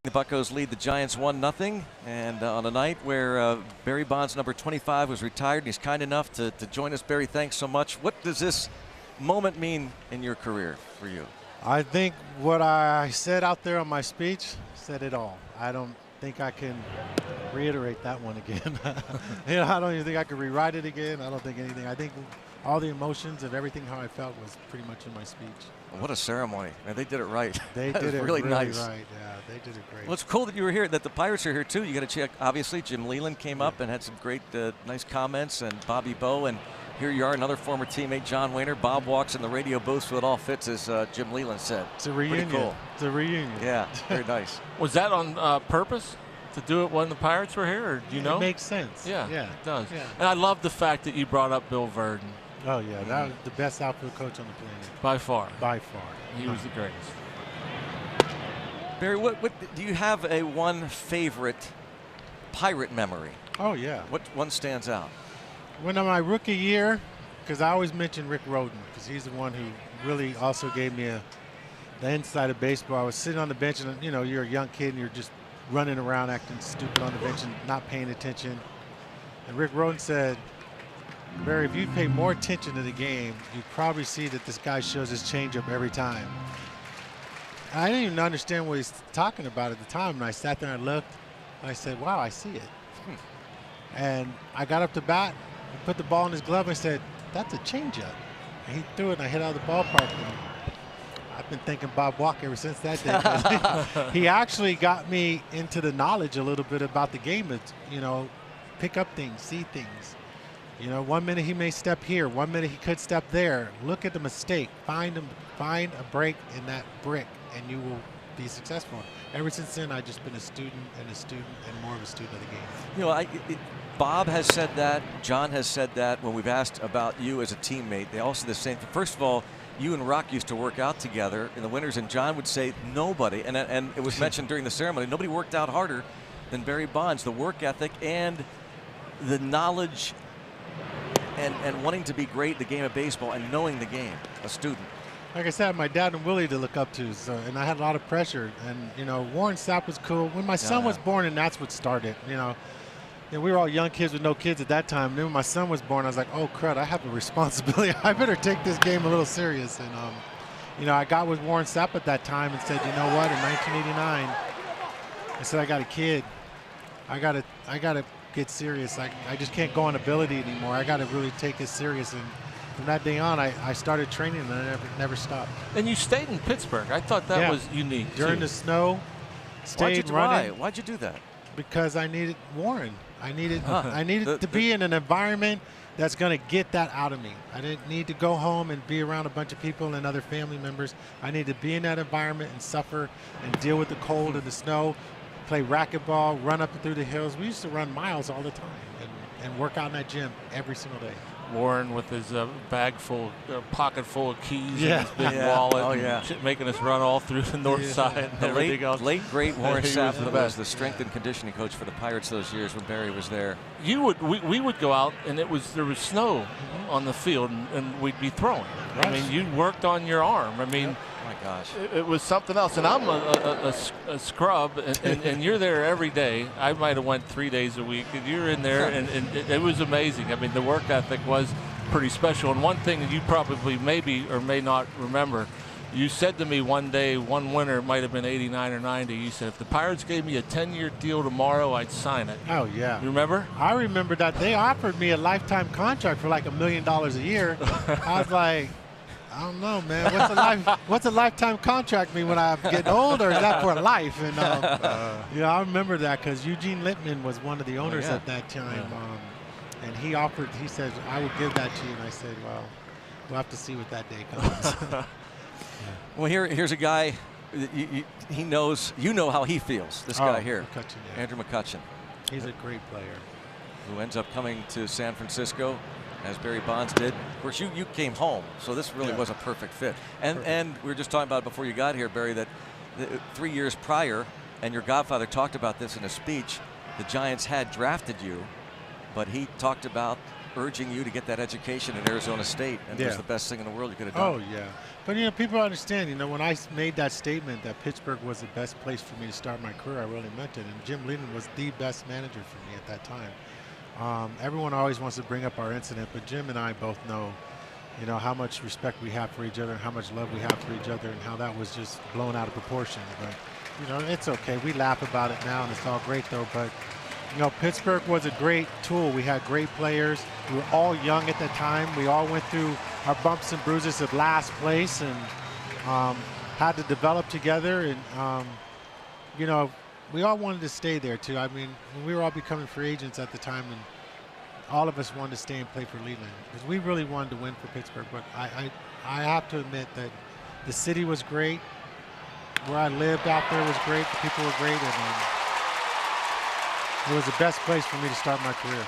The Buccos lead the Giants 1-0, and on a night where Barry Bonds, number 25, was retired, and he's kind enough to join us. Barry, thanks so much. What does this moment mean in your career for you? I think what I said out there on my speech said it all. I don't think I can reiterate that one again. You know, I don't even think I could rewrite it again. I don't think anything. I think all the emotions of everything how I felt was pretty much in my speech. Well, what a ceremony. Man, they did it right. They did it really nice. Right. Yeah, they did it great. Well, it's cool that you were here, that the Pirates are here too. You got to check, obviously, Jim Leland came up and had some great, nice comments, and Bobby Bowe, and here you are, another former teammate, John Wayner. Bob walks in the radio booth, so it all fits, as Jim Leland said. It's a reunion. Pretty cool. It's a reunion. Yeah, very nice. Was that on purpose to do it when the Pirates were here, or do you know? It makes sense. Yeah, yeah, it does. Yeah. And I love the fact that you brought up Bill Verdon. Oh, yeah, that was the best outfield coach on the planet. By far. By far. He was the greatest. Barry, what do you have a one favorite Pirate memory? Oh, yeah. What one stands out? When in my rookie year, because I always mention Rick Rhoden, because he's the one who really also gave me the inside of baseball. I was sitting on the bench, and you know, you're a young kid, and you're just running around acting stupid on the bench and not paying attention. And Rick Rhoden said, Barry, if you pay more attention to the game, you probably see that this guy shows his changeup every time. I didn't even understand what he's talking about at the time. And I sat there and I looked, and I said, wow, I see it. And I got up to bat, and put the ball in his glove, and said, that's a changeup. And he threw it, and I hit out of the ballpark. And I've been thinking Bob Walker ever since that day. He actually got me into the knowledge a little bit about the game. It's, you know, pick up things, see things. You know, 1 minute he may step here, 1 minute he could step there. Look at the mistake. Find a break in that brick, and you will be successful. Ever since then, I've just been a student and more of a student of the game. You know, Bob has said that. John has said that. When we've asked about you as a teammate, they all say the same thing. First of all, you and Rock used to work out together in the winters, and John would say nobody, and it was mentioned during the ceremony, nobody worked out harder than Barry Bonds. The work ethic and the knowledge and wanting to be great at the game of baseball and knowing the game, a student. Like I said, my dad and Willie to look up to, so, and I had a lot of pressure. And, you know, Warren Sapp was cool. When my son was born, and that's what started, you know. And we were all young kids with no kids at that time. And then when my son was born, I was like, oh, crud, I have a responsibility. I better take this game a little serious. And, you know, I got with Warren Sapp at that time and said, you know what, in 1989, I said, I got a kid. I gotta get serious. I just can't go on ability anymore. I got to really take this serious. And from that day on, I started training, and I never stopped. And you stayed in Pittsburgh. I thought that was unique. During the snow, stayed running. Why'd you do that? Because I needed Warren. I needed to be in an environment that's going to get that out of me. I didn't need to go home and be around a bunch of people and other family members. I needed to be in that environment and suffer and deal with the cold and the snow, play racquetball, run up and through the hills. We used to run miles all the time and work out in that gym every single day. Warren with his pocket full of keys and his big wallet, making us run all through the north side and everything else. Late great Warren Sapp was the strength and conditioning coach for the Pirates those years when Barry was there. We would go out, and there was snow on the field, and we'd be throwing. Right. I mean, you worked on your arm. I mean, oh my gosh, it was something else. And I'm a scrub, and you're there every day. I might have went 3 days a week, and you're in there, and it was amazing. I mean, the work ethic was pretty special. And one thing that you probably maybe or may not remember, you said to me one day, one winter, it might have been 89 or 90, you said, if the Pirates gave me a 10-year deal tomorrow, I'd sign it. Oh, yeah. You remember? I remember that. They offered me a lifetime contract for like $1 million a year. I was like, I don't know, man. What's a lifetime contract mean when I get old, or is that for life? And yeah, I remember that because Eugene Littman was one of the owners at that time. And he offered, he said, I would give that to you. And I said, well, we'll have to see what that day comes. Well, here's a guy, he knows, you know how he feels, this guy here, McCutchen, Andrew McCutchen. He's a great player. Who ends up coming to San Francisco, as Barry Bonds did. Of course, you came home, so this really was a perfect fit. And we were just talking about it before you got here, Barry, that 3 years prior, and your godfather talked about this in a speech, the Giants had drafted you, but he talked about urging you to get that education at Arizona State, and it was the best thing in the world you could have done. Oh, yeah. But, you know, people understand, you know, when I made that statement that Pittsburgh was the best place for me to start my career, I really meant it. And Jim Lehman was the best manager for me at that time. Everyone always wants to bring up our incident, but Jim and I both know, you know, how much respect we have for each other and how much love we have for each other and how that was just blown out of proportion. But, you know, it's okay. We laugh about it now, and it's all great, though. But, you know, Pittsburgh was a great tool. We had great players. We were all young at the time. We all went through our bumps and bruises of last place and had to develop together. And, you know, we all wanted to stay there, too. I mean, when we were all becoming free agents at the time, and all of us wanted to stay and play for Leland because we really wanted to win for Pittsburgh. But I have to admit that the city was great. Where I lived out there was great. The people were great. And it was the best place for me to start my career.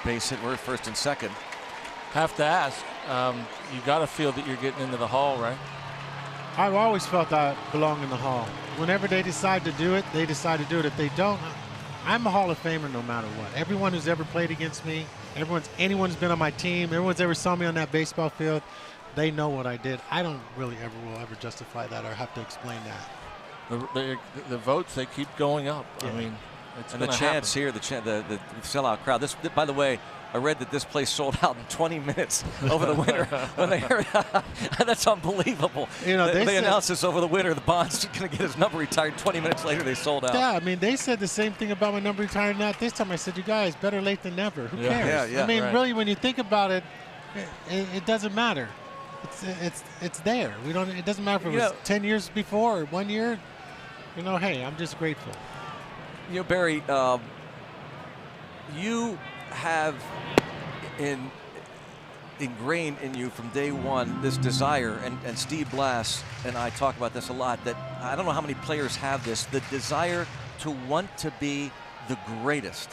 Base hit, we're first and second. Have to ask, you got to feel that you're getting into the Hall, right? I've always felt I belong in the Hall. Whenever they decide to do it, they decide to do it. If they don't, I'm a Hall of Famer no matter what. Everyone who's ever played against me, anyone who's been on my team, everyone's ever saw me on that baseball field, they know what I did. I don't really will ever justify that or have to explain that. The votes, they keep going up. Yeah. I mean, it's and the chants here, the sellout crowd. This, by the way, I read that this place sold out in 20 minutes over the winter. When they heard that's unbelievable. You know, they announced this over the winter. The Bond's going to get his number retired. 20 minutes later, they sold out. Yeah, I mean, they said the same thing about my number retired. Not this time. I said, you guys, better late than never. Who cares? Yeah, I mean, really, when you think about it, it doesn't matter. It's there. We don't. It doesn't matter if it was 10 years before or 1 year. You know, hey, I'm just grateful. You know, Barry, you have ingrained in you from day one this desire, and Steve Blass and I talk about this a lot, that I don't know how many players have this, the desire to want to be the greatest.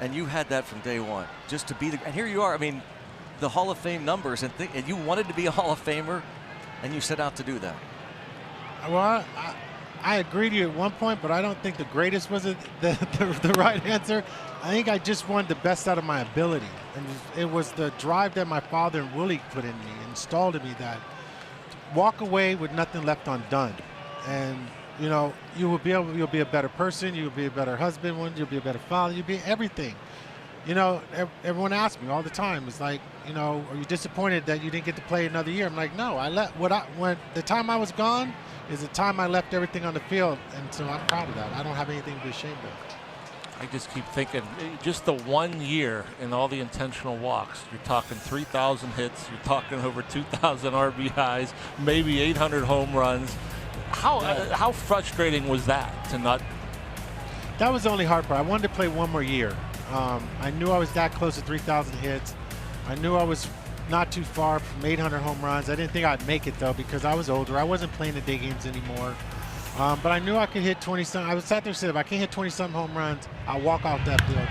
And you had that from day one, just to be the, and here you are, I mean, the Hall of Fame numbers, and you wanted to be a Hall of Famer, and you set out to do that. Well, I agree to you at one point, but I don't think the greatest was the right answer. I think I just wanted the best out of my ability. And it was the drive that my father and Willie put in me, installed in me, that walk away with nothing left undone. And, you know, you'll be a better person, you'll be a better husband, you'll be a better father, you'll be everything. You know, everyone asks me all the time, it's like, you know, are you disappointed that you didn't get to play another year? I'm like, no, when the time I was gone is the time I left everything on the field, and so I'm proud of that. I don't have anything to be ashamed of. I just keep thinking, just the 1 year in all the intentional walks, you're talking 3,000 hits, you're talking over 2,000 RBIs, maybe 800 home runs. How frustrating was that to not? That was the only hard part. I wanted to play one more year. I knew I was that close to 3,000 hits. I knew I was not too far from 800 home runs. I didn't think I'd make it, though, because I was older. I wasn't playing the day games anymore. But I knew I could hit 20-something. I was sat there and said, if I can't hit 20-something home runs, I'll walk off that field.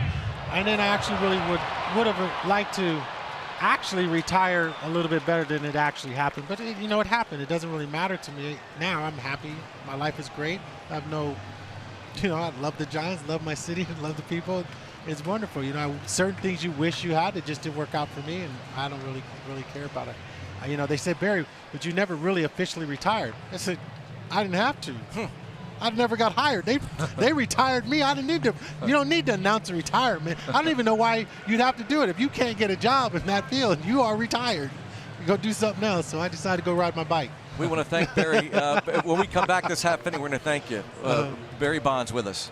And then I actually really would have liked to actually retire a little bit better than it actually happened. But, you know, it happened. It doesn't really matter to me. Now I'm happy. My life is great. I have no, you know, I love the Giants, love my city, love the people. It's wonderful. You know, certain things you wish you had, it just didn't work out for me, and I don't really care about it. You know, they said, Barry, but you never really officially retired. I said, I didn't have to. I never got hired. They retired me. I didn't need to. You don't need to announce a retirement. I don't even know why you'd have to do it. If you can't get a job in that field, you are retired. You go do something else. So I decided to go ride my bike. We want to thank Barry. When we come back this half inning, we're going to thank you. Barry Bonds with us.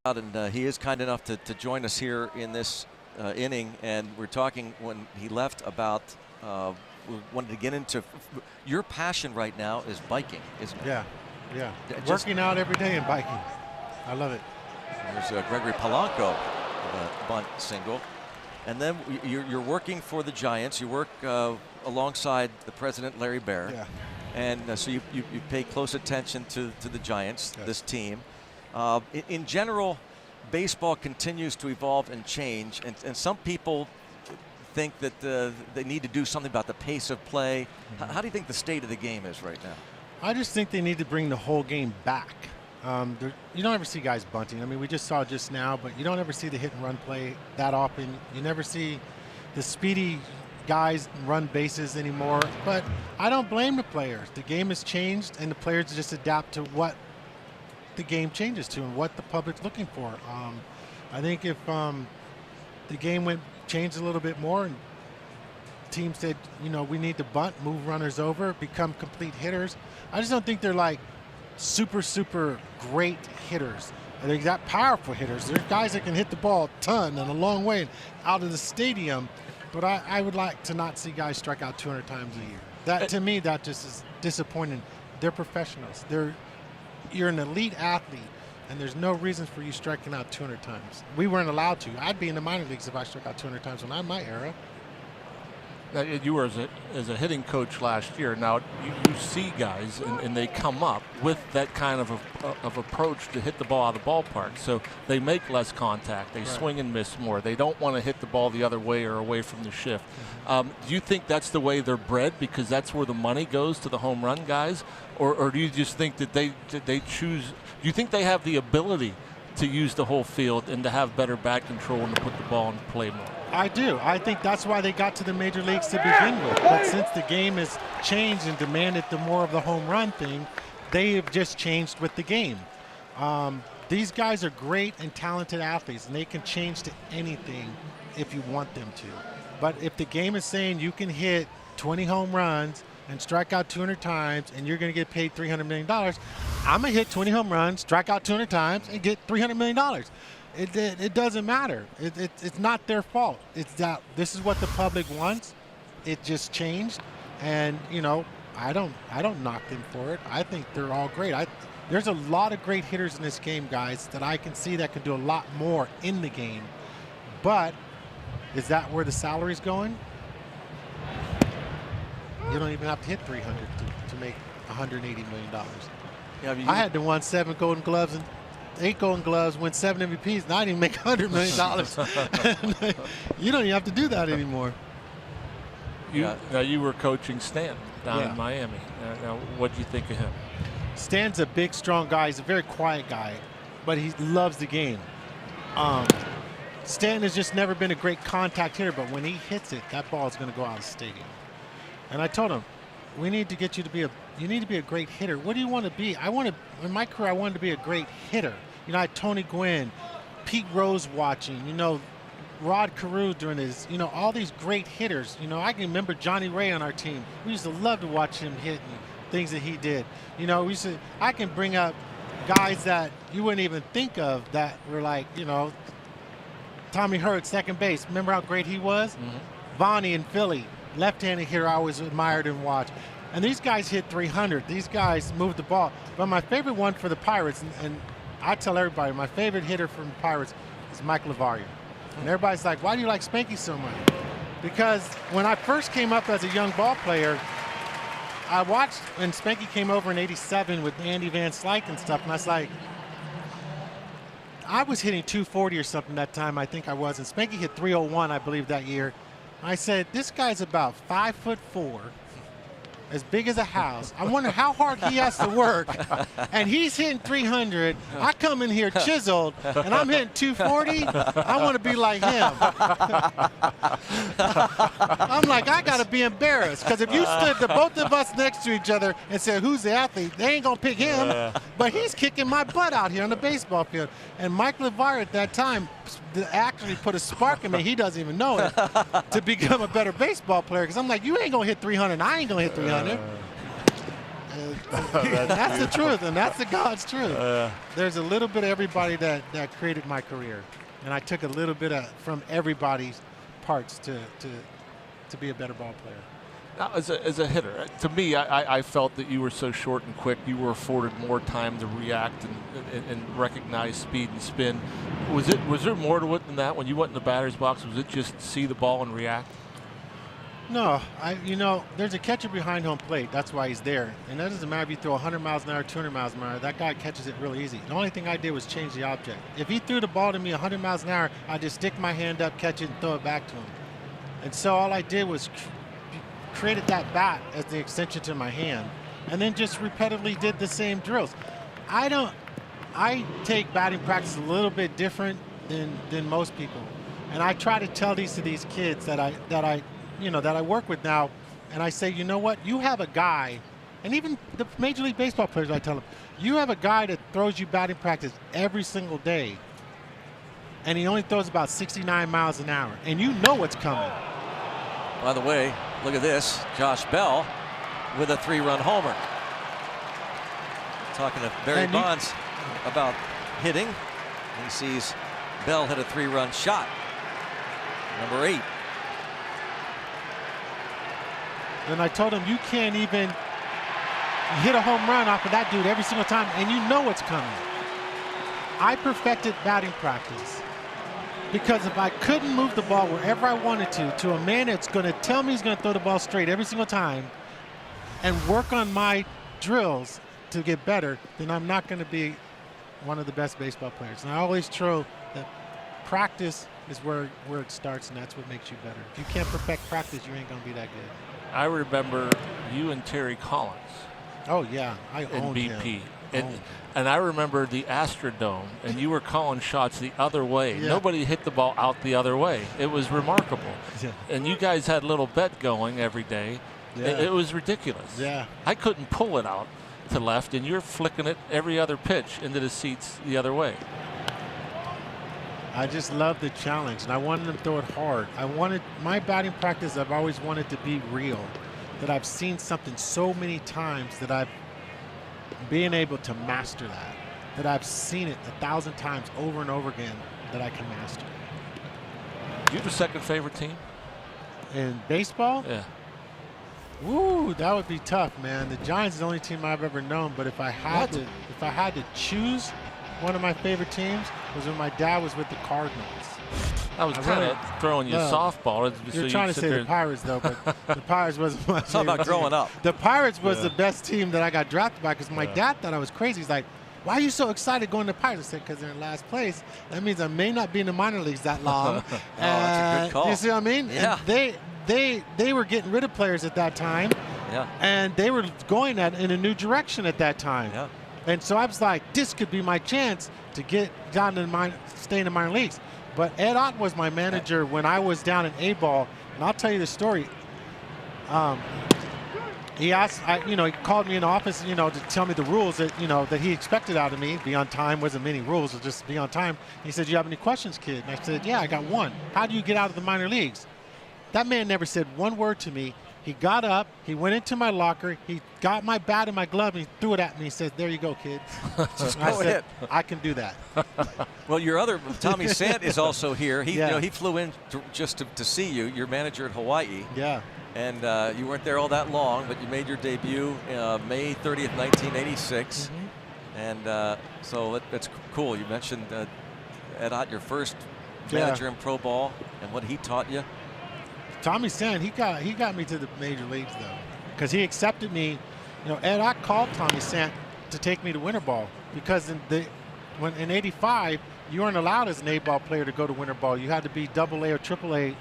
Crowd, and he is kind enough to join us here in this inning, and we're talking when he left about we wanted to get into your passion right now is biking, isn't it? Yeah. Working out every day and biking. I love it. There's Gregory Polanco with a bunt single, and then you're working for the Giants. You work alongside the president, Larry Baer. Yeah. And so you pay close attention to the Giants, yes. This team. In general, baseball continues to evolve and change, and some people think that they need to do something about the pace of play. Mm-hmm. How do you think the state of the game is right now? I just think they need to bring the whole game back. You don't ever see guys bunting. I mean, we just saw it just now, but you don't ever see the hit and run play that often. You never see the speedy guys run bases anymore. But I don't blame the players. The game has changed, and the players just adapt to what the game changes to and what the public's looking for. I think if the game changed a little bit more and teams said, you know, we need to bunt, move runners over, become complete hitters. I just don't think they're like super, super great hitters. They're that powerful hitters. There's guys that can hit the ball a ton and a long way out of the stadium, but I would like to not see guys strike out 200 times a year. That, to me, that just is disappointing. They're professionals. You're an elite athlete, and there's no reason for you striking out 200 times. We weren't allowed to. I'd be in the minor leagues if I struck out 200 times when I'm my era. Now, you were as a hitting coach last year. Now you see guys and they come up with that kind of approach to hit the ball out of the ballpark. So they make less contact. They swing and miss more. They don't want to hit the ball the other way or away from the shift. Do you think that's the way they're bred because that's where the money goes to the home run guys, or do you just think that they choose? Do you think they have the ability to use the whole field and to have better bat control and to put the ball in play more? I do. I think that's why they got to the major leagues to begin with. But since the game has changed and demanded the more of the home run thing, they have just changed with the game. These guys are great and talented athletes, and they can change to anything if you want them to. But if the game is saying you can hit 20 home runs and strike out 200 times and you're going to get paid $300 million, I'm going to hit 20 home runs, strike out 200 times, and get $300 million. It doesn't matter. It's not their fault. It's that this is what the public wants. It just changed, and you know I don't knock them for it. I think they're all great. There's a lot of great hitters in this game, guys, that I can see that can do a lot more in the game. But is that where the salary's going? You don't even have to hit 300 to make $180 million. Yeah, I had to win 7 Golden Gloves and 8 Golden Gloves, win 7 MVPs, and I didn't make $100 million. You don't even have to do that anymore. Now you were coaching Stan down in Miami. Now what do you think of him? Stan's a big, strong guy. He's a very quiet guy, but he loves the game. Stan has just never been a great contact hitter, but when he hits it, that ball is going to go out of the stadium. And I told him, we need to get you to be you need to be a great hitter. What do you want to be? In my career, I wanted to be a great hitter. You know, I had Tony Gwynn, Pete Rose watching, you know, Rod Carew during his, you know, all these great hitters. You know, I can remember Johnny Ray on our team. We used to love to watch him hit and things that he did. You know, I can bring up guys that you wouldn't even think of that were like, you know, Tommy Hurt, second base. Remember how great he was? Mm-hmm. Vonnie in Philly, left-handed hitter I always admired and watched. And these guys hit 300. These guys moved the ball. But my favorite one for the Pirates, and I tell everybody, my favorite hitter from the Pirates is Mike Levaria. And everybody's like, why do you like Spanky so much? Because when I first came up as a young ball player, I watched when Spanky came over in '87 with Andy Van Slyke and stuff, and I was like, I was hitting 240 or something that time, I think I was, and Spanky hit 301, I believe, that year. I said, this guy's about 5'4", as big as a house. I wonder how hard he has to work. And he's hitting 300. I come in here chiseled, and I'm hitting 240. I want to be like him. I'm like, I got to be embarrassed. Because if you stood the both of us next to each other and said, who's the athlete, they ain't going to pick him. But he's kicking my butt out here on the baseball field. And Mike LeVar at that time actually put a spark in me, he doesn't even know it, to become a better baseball player. Because I'm like, you ain't going to hit 300, and I ain't going to hit 300. That's the truth, and that's the God's truth. There's a little bit of everybody that created my career, and I took a little bit from everybody's parts to be a better ball player. Now, as a hitter, to me, I felt that you were so short and quick. You were afforded more time to react and recognize speed and spin. Was there more to it than that? When you went in the batter's box, was it just see the ball and react? No, there's a catcher behind home plate. That's why he's there. And that doesn't matter if you throw 100 miles an hour, 200 miles an hour. That guy catches it really easy. The only thing I did was change the object. If he threw the ball to me 100 miles an hour, I'd just stick my hand up, catch it, and throw it back to him. And so all I did was created that bat as the extension to my hand, and then just repetitively did the same drills. I take batting practice a little bit different than most people. And I try to tell these to these kids that I work with now, and I say, you know what? You have a guy And even the Major League Baseball players, I tell them, you have a guy that throws you batting practice every single day, and he only throws about 69 miles an hour, and you know what's coming. By the way, look at this. Josh Bell with a 3-run homer. Talking to Barry Bonds about hitting. He sees Bell hit a 3-run shot. Number 8. And I told him, you can't even hit a home run off of that dude every single time, and you know what's coming. I perfected batting practice because if I couldn't move the ball wherever I wanted to a man that's going to tell me he's going to throw the ball straight every single time and work on my drills to get better, then I'm not going to be one of the best baseball players. And I always throw that practice is where it starts, and that's what makes you better. If you can't perfect practice, you ain't going to be that good. I remember you and Terry Collins. Oh, yeah. I in owned BP. him. And I remember the Astrodome, and you were calling shots the other way. Yeah. Nobody hit the ball out the other way. It was remarkable. Yeah. And you guys had a little bet going every day. Yeah. It was ridiculous. Yeah. I couldn't pull it out to left, and you're flicking it every other pitch into the seats the other way. I just love the challenge, and I wanted them to throw it hard. I wanted my batting practice. I've always wanted to be real, that I've seen something so many times that I've been able to master that I've seen it 1,000 times over and over again that I can master. Do you have a second favorite team? In baseball? Yeah. Woo, that would be tough, man. The Giants is the only team I've ever known, but if I had to choose one of my favorite teams was when my dad was with the Cardinals. I was kind of throwing you softball. You're trying to say the Pirates, though, but the Pirates wasn't my favorite. It's all about growing up. The Pirates was the best team that I got drafted by because my dad thought I was crazy. He's like, why are you so excited going to the Pirates? I said, because they're in last place. That means I may not be in the minor leagues that long. That's a good call. You see what I mean? Yeah. And they were getting rid of players at that time. Yeah. And they were going in a new direction at that time. Yeah. And so I was like, this could be my chance to get down to stay in the minor leagues. But Ed Ott was my manager when I was down in A-ball, and I'll tell you the story. He asked, he called me in the office, to tell me the rules that, that he expected out of me. Be on time, wasn't many rules, it was just be on time. He said, "You have any questions, kid?" And I said, "Yeah, I got one. How do you get out of the minor leagues?" That man never said one word to me. He got up, he went into my locker, he got my bat and my glove, and he threw it at me. He said, "There you go, kid." I said, "I can do that." Well, your other, Tommy Sant, is also here. He, Yeah. he flew in just to see you, your manager at Hawaii. Yeah. And you weren't there all that long, but you made your debut May 30th, 1986. Mm-hmm. And so that's cool. You mentioned Ed Ott, your first manager in pro ball, and what he taught you. Tommy Sant, he got me to the major leagues though, because he accepted me. Ed Ott called Tommy Sant to take me to winter ball because in '85 you weren't allowed as an A-ball player to go to winter ball. You had to be AA or AAA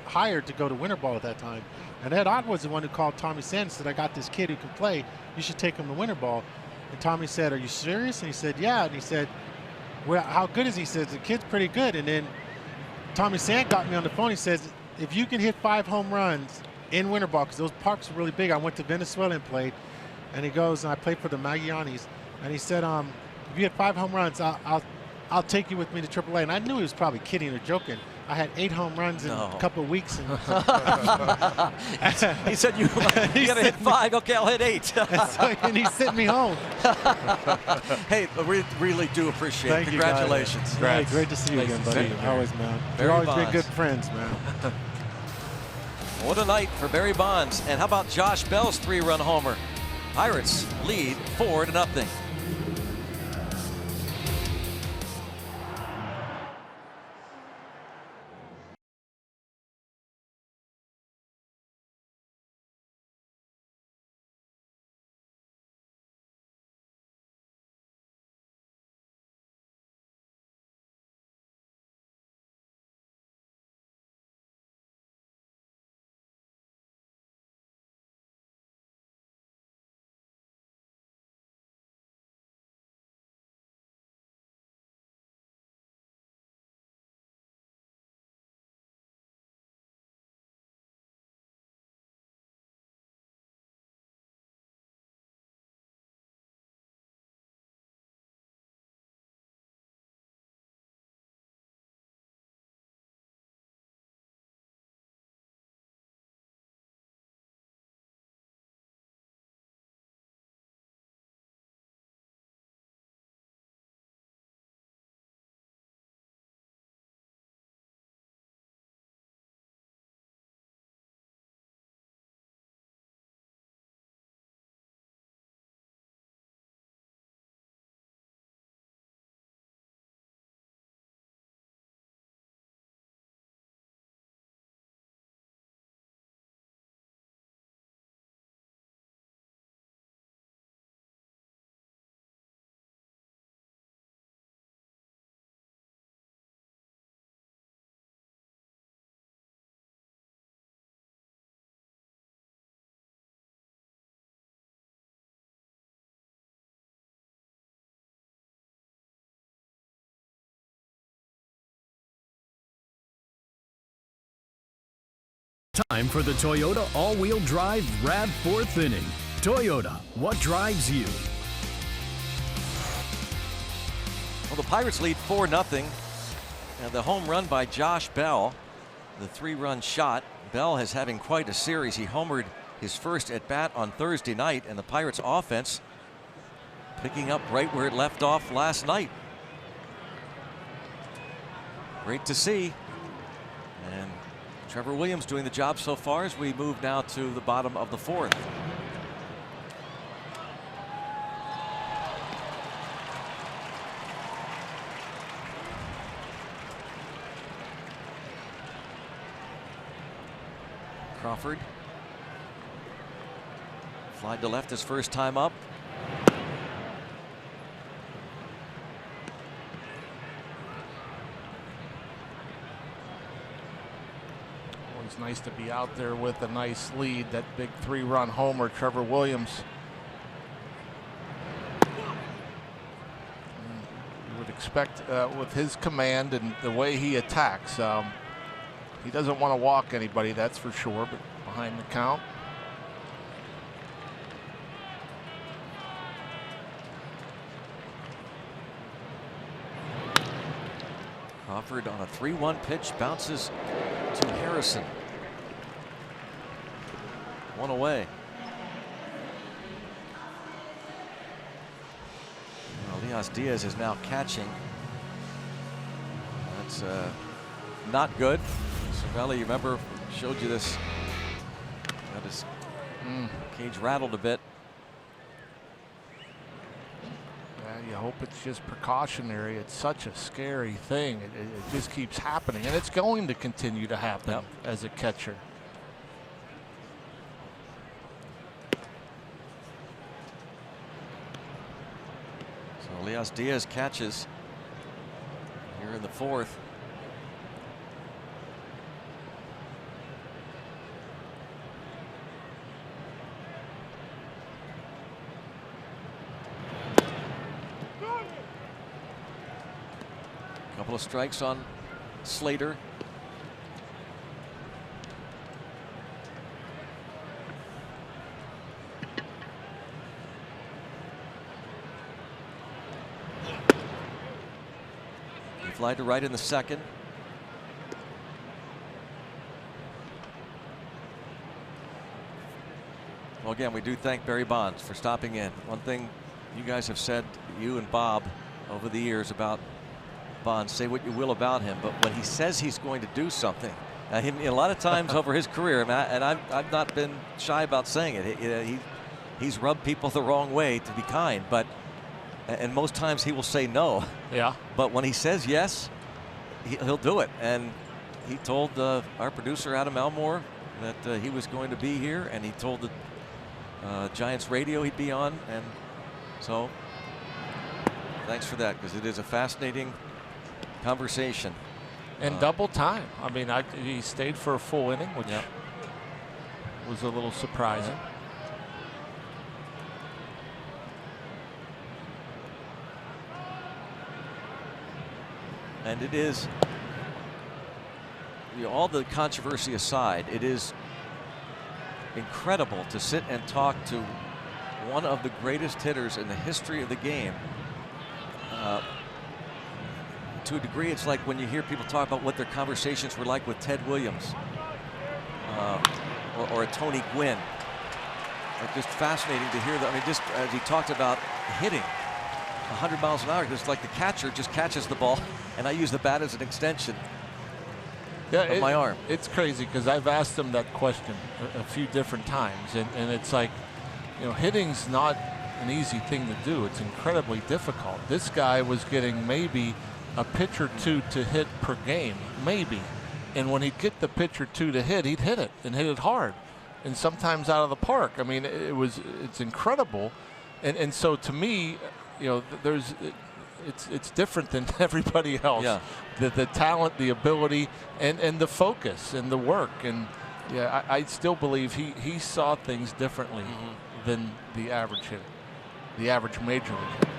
hired to go to winter ball at that time. And Ed Ott was the one who called Tommy Sant and said, "I got this kid who can play. You should take him to winter ball." And Tommy said, "Are you serious?" And he said, "Yeah." And he said, "Well, how good is he?" He says, "The kid's pretty good." And then Tommy Sant got me on the phone. He says, "If you can hit 5 home runs in winter ball," because those parks are really big. I went to Venezuela and played. And he goes, and I played for the Magallanes. And he said, "If you hit 5 home runs, I'll take you with me to AAA." And I knew he was probably kidding or joking. I had 8 home runs in a couple of weeks. And he said, you got to hit 5. Okay, I'll hit 8. and he sent me home. Hey, we really do appreciate it. Thank Congratulations. You, hey, great to see you again, buddy. Always, man. We've always been good friends, man. What a night for Barry Bonds. And how about Josh Bell's 3-run homer? Pirates lead 4-0. Time for the Toyota all-wheel drive RAV4th inning. Toyota, what drives you? Well, the Pirates lead 4-0. And the home run by Josh Bell, the 3-run shot. Bell is having quite a series. He homered his first at bat on Thursday night, and the Pirates offense picking up right where it left off last night. Great to see. And Trevor Williams doing the job so far as we move now to the bottom of the 4th. Crawford flied to left his first time up. Always nice to be out there with a nice lead. That big 3-run homer, Trevor Williams. You would expect with his command and the way he attacks. He doesn't want to walk anybody, that's for sure, but behind the count. Crawford on a 3-1 pitch bounces to Harrison. 1 away. Well, Elias Diaz is now catching. That's not good. Cervelli, you remember, showed you this. Got his cage rattled a bit. Yeah, you hope it's just precautionary. It's such a scary thing. It just keeps happening, and it's going to continue to happen as a catcher. So Elias Diaz catches here in the 4th. Couple of strikes on Slater. He fly to right in the 2nd. Well, again, we do thank Barry Bonds for stopping in. One thing you guys have said, you and Bob, over the years about Bonds, say what you will about him, but when he says he's going to do something, a lot of times over his career, and I've not been shy about saying it, he's rubbed people the wrong way, to be kind, and most times he will say no. Yeah. But when he says yes, he'll do it. And he told our producer Adam Elmore that he was going to be here, and he told the Giants radio he'd be on, and so thanks for that, because it is a fascinating conversation. And double time. I mean, he stayed for a full inning, which was a little surprising. And it is, all the controversy aside, it is incredible to sit and talk to one of the greatest hitters in the history of the game. To a degree, it's like when you hear people talk about what their conversations were like with Ted Williams or a Tony Gwynn. It's just fascinating to hear that. I mean, just as he talked about hitting 100 miles an hour, just like the catcher just catches the ball, and I use the bat as an extension of my arm. It's crazy, because I've asked him that question a few different times, and it's like, hitting's not an easy thing to do. It's incredibly difficult. This guy was getting maybe a pitch or two to hit per game, maybe. And when he'd get the pitch or two to hit, he'd hit it, and hit it hard, and sometimes out of the park. I mean, it's incredible. And so to me, it's different than everybody else. Yeah. The talent, the ability, and the focus and the work. And yeah, I still believe he saw things differently than the average hitter, the average major league hitter.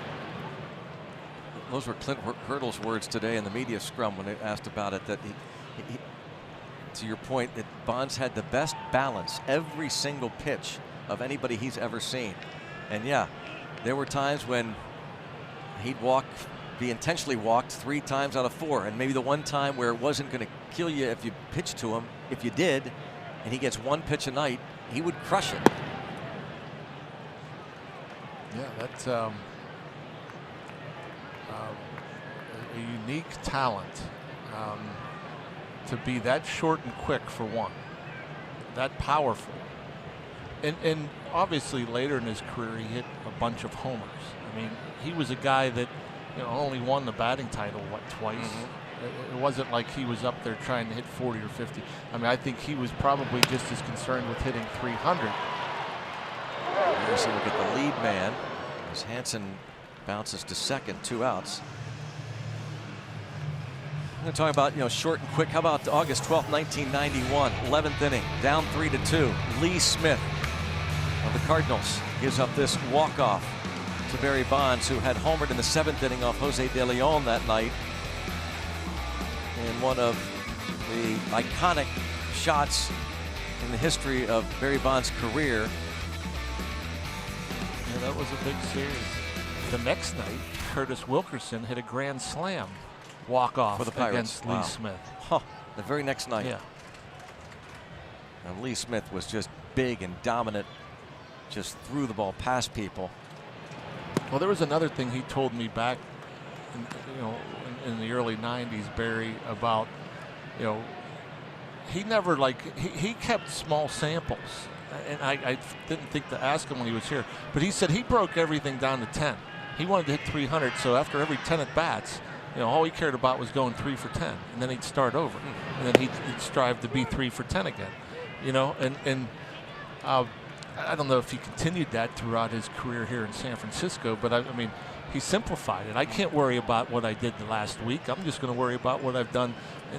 Those were Clint Hurdle's words today in the media scrum when they asked about it, that to your point that Bonds had the best balance every single pitch of anybody he's ever seen. And yeah, there were times when he'd be intentionally walked 3 times out of 4, and maybe the one time where it wasn't going to kill you if you pitched to him. If you did, and he gets 1 pitch a night, he would crush it. Yeah, that's a unique talent to be that short and quick for one, that powerful. And obviously later in his career he hit a bunch of homers. I mean, he was a guy that only won the batting title, twice? It wasn't like he was up there trying to hit 40 or 50. I mean, I think he was probably just as concerned with hitting 300. Here's a look at the lead man as Hansen bounces to second, 2 outs. I'm going to talk about, short and quick. How about August 12th, 1991, 11th inning, down 3-2. Lee Smith of the Cardinals gives up this walk-off to Barry Bonds, who had homered in the 7th inning off Jose De Leon that night in one of the iconic shots in the history of Barry Bonds' career. Yeah, that was a big series. The next night, Curtis Wilkerson hit a grand slam walk-off for the Pirates against Lee Smith. Huh, the very next night. Yeah. And Lee Smith was just big and dominant, just threw the ball past people. Well, there was another thing he told me back in the early 90s, Barry, about, he never he kept small samples. And I didn't think to ask him when he was here, but he said he broke everything down to 10. He wanted to hit 300, so after every 10 at bats, all he cared about was going 3 for 10, and then he'd start over, and then he'd strive to be 3 for 10 again, and I don't know if he continued that throughout his career here in San Francisco, but I mean, he simplified it. I can't worry about what I did the last week. I'm just going to worry about what I've done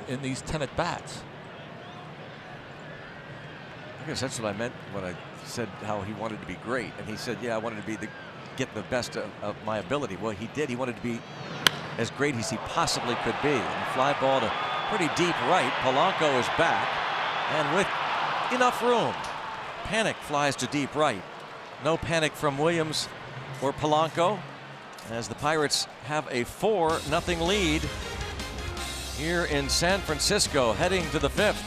in these 10 at bats. I guess that's what I meant when I said how he wanted to be great, and he said, yeah, I wanted to get the best of my ability. Well, he did. He wanted to be as great as he possibly could be. And fly ball to pretty deep right. Polanco is back, and with enough room, Panic flies to deep right. No panic from Williams or Polanco, as the Pirates have a 4-0 lead here in San Francisco, heading to the 5th.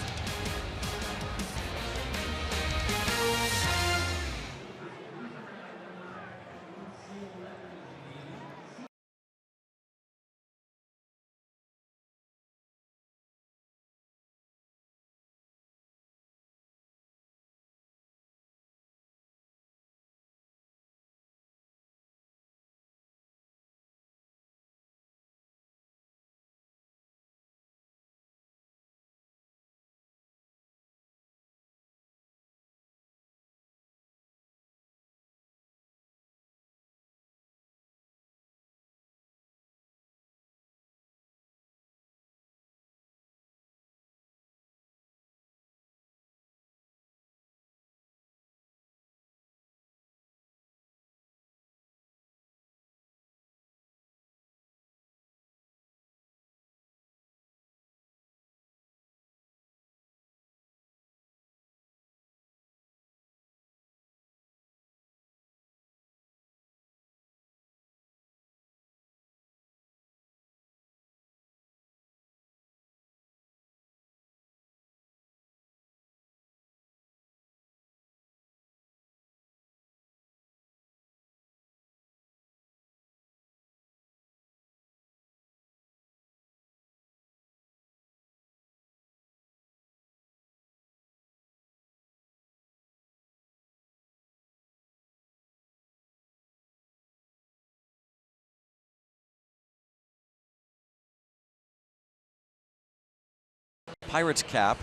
Pirates cap.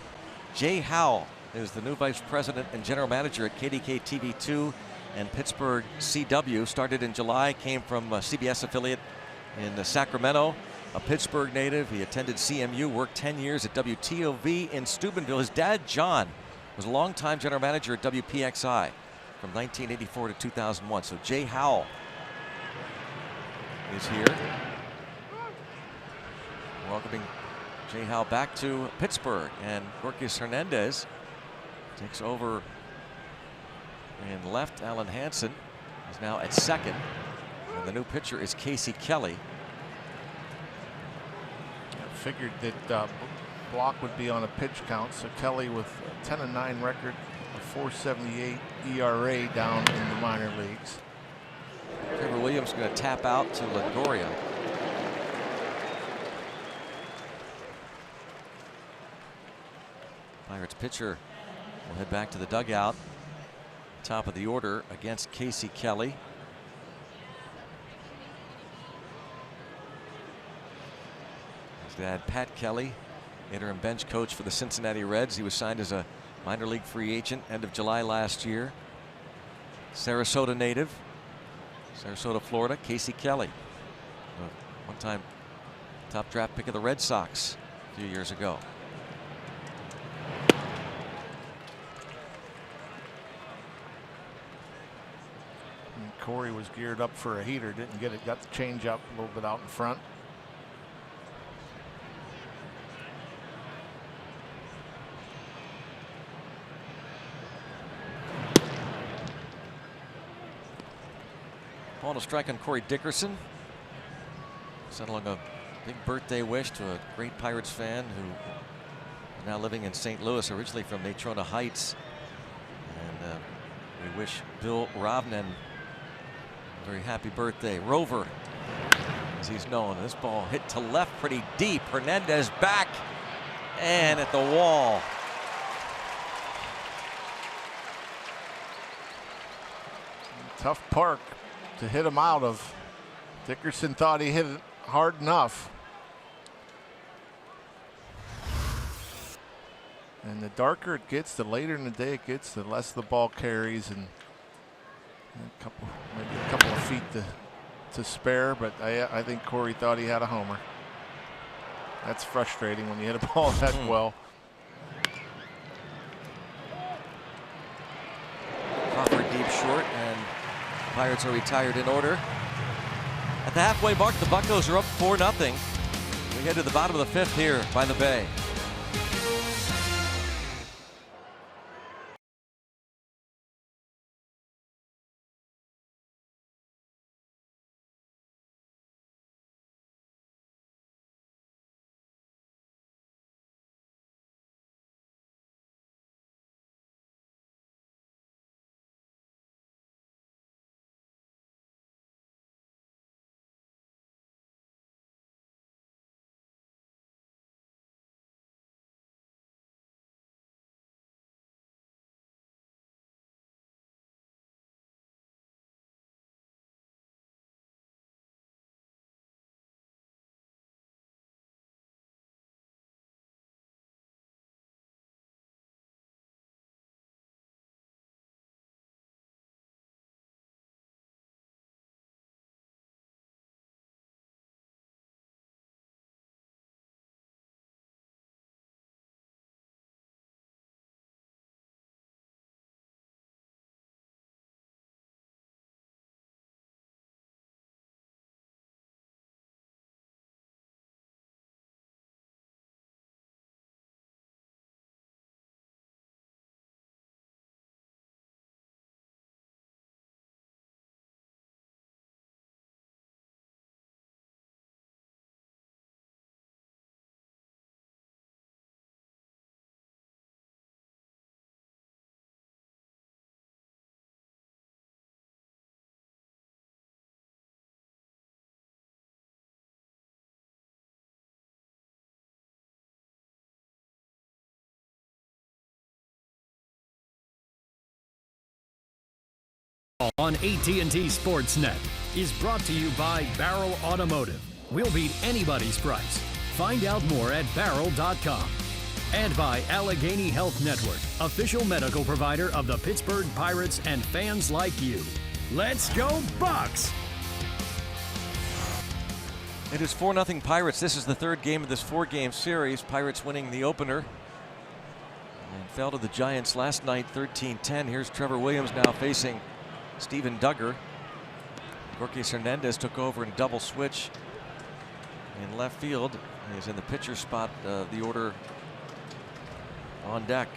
Jay Howell is the new vice president and general manager at KDK TV2 and Pittsburgh CW. Started in July, came from a CBS affiliate in Sacramento. A Pittsburgh native, he attended CMU, worked 10 years at WTOV in Steubenville. His dad, John, was a longtime general manager at WPXI from 1984 to 2001. So Jay Howell is here, welcoming Jay Howe back to Pittsburgh, and Gorkis Hernandez takes over in left. Alan Hansen is now at second, and the new pitcher is Casey Kelly. I figured that Block would be on a pitch count, so Kelly with a 10-9 record, a 4.78 ERA down in the minor leagues. Trevor Williams going to tap out to Longoria. Pirates pitcher will head back to the dugout. Top of the order against Casey Kelly. His dad, Pat Kelly, interim bench coach for the Cincinnati Reds. He was signed as a minor league free agent end of July last year. Sarasota native, Sarasota, Florida. Casey Kelly, one-time top draft pick of the Red Sox a few years ago. And Corey was geared up for a heater, didn't get it, got the change up a little bit out in front. On a strike on Corey Dickerson, settling a big birthday wish to a great Pirates fan who is now living in St. Louis, originally from Natrona Heights. And we wish Bill Rovnan a very happy birthday. Rover, as he's known. This ball hit to left pretty deep. Hernandez back and at the wall. Tough park to hit him out of. Dickerson thought he hit it hard enough. And the darker it gets, the later in the day it gets, the less the ball carries, and maybe a couple of feet to spare. But I think Corey thought he had a homer. That's frustrating when you hit a ball that well. Crawford deep short, and Pirates are retired in order. At the halfway mark, the Buccos are up 4-0. We head to the bottom of the fifth here by the Bay. On AT&T Sportsnet is brought to you by Barrel Automotive. We'll beat anybody's price. Find out more at barrel.com. And by Allegheny Health Network, official medical provider of the Pittsburgh Pirates and fans like you. Let's go Bucks! It is 4-0 Pirates. This is the third game of this four-game series. Pirates winning the opener and fell to the Giants last night 13-10. Here's Trevor Williams now facing Steven Duggar. Gorkis Hernandez took over in double switch in left field. He's in the pitcher spot, the order on deck.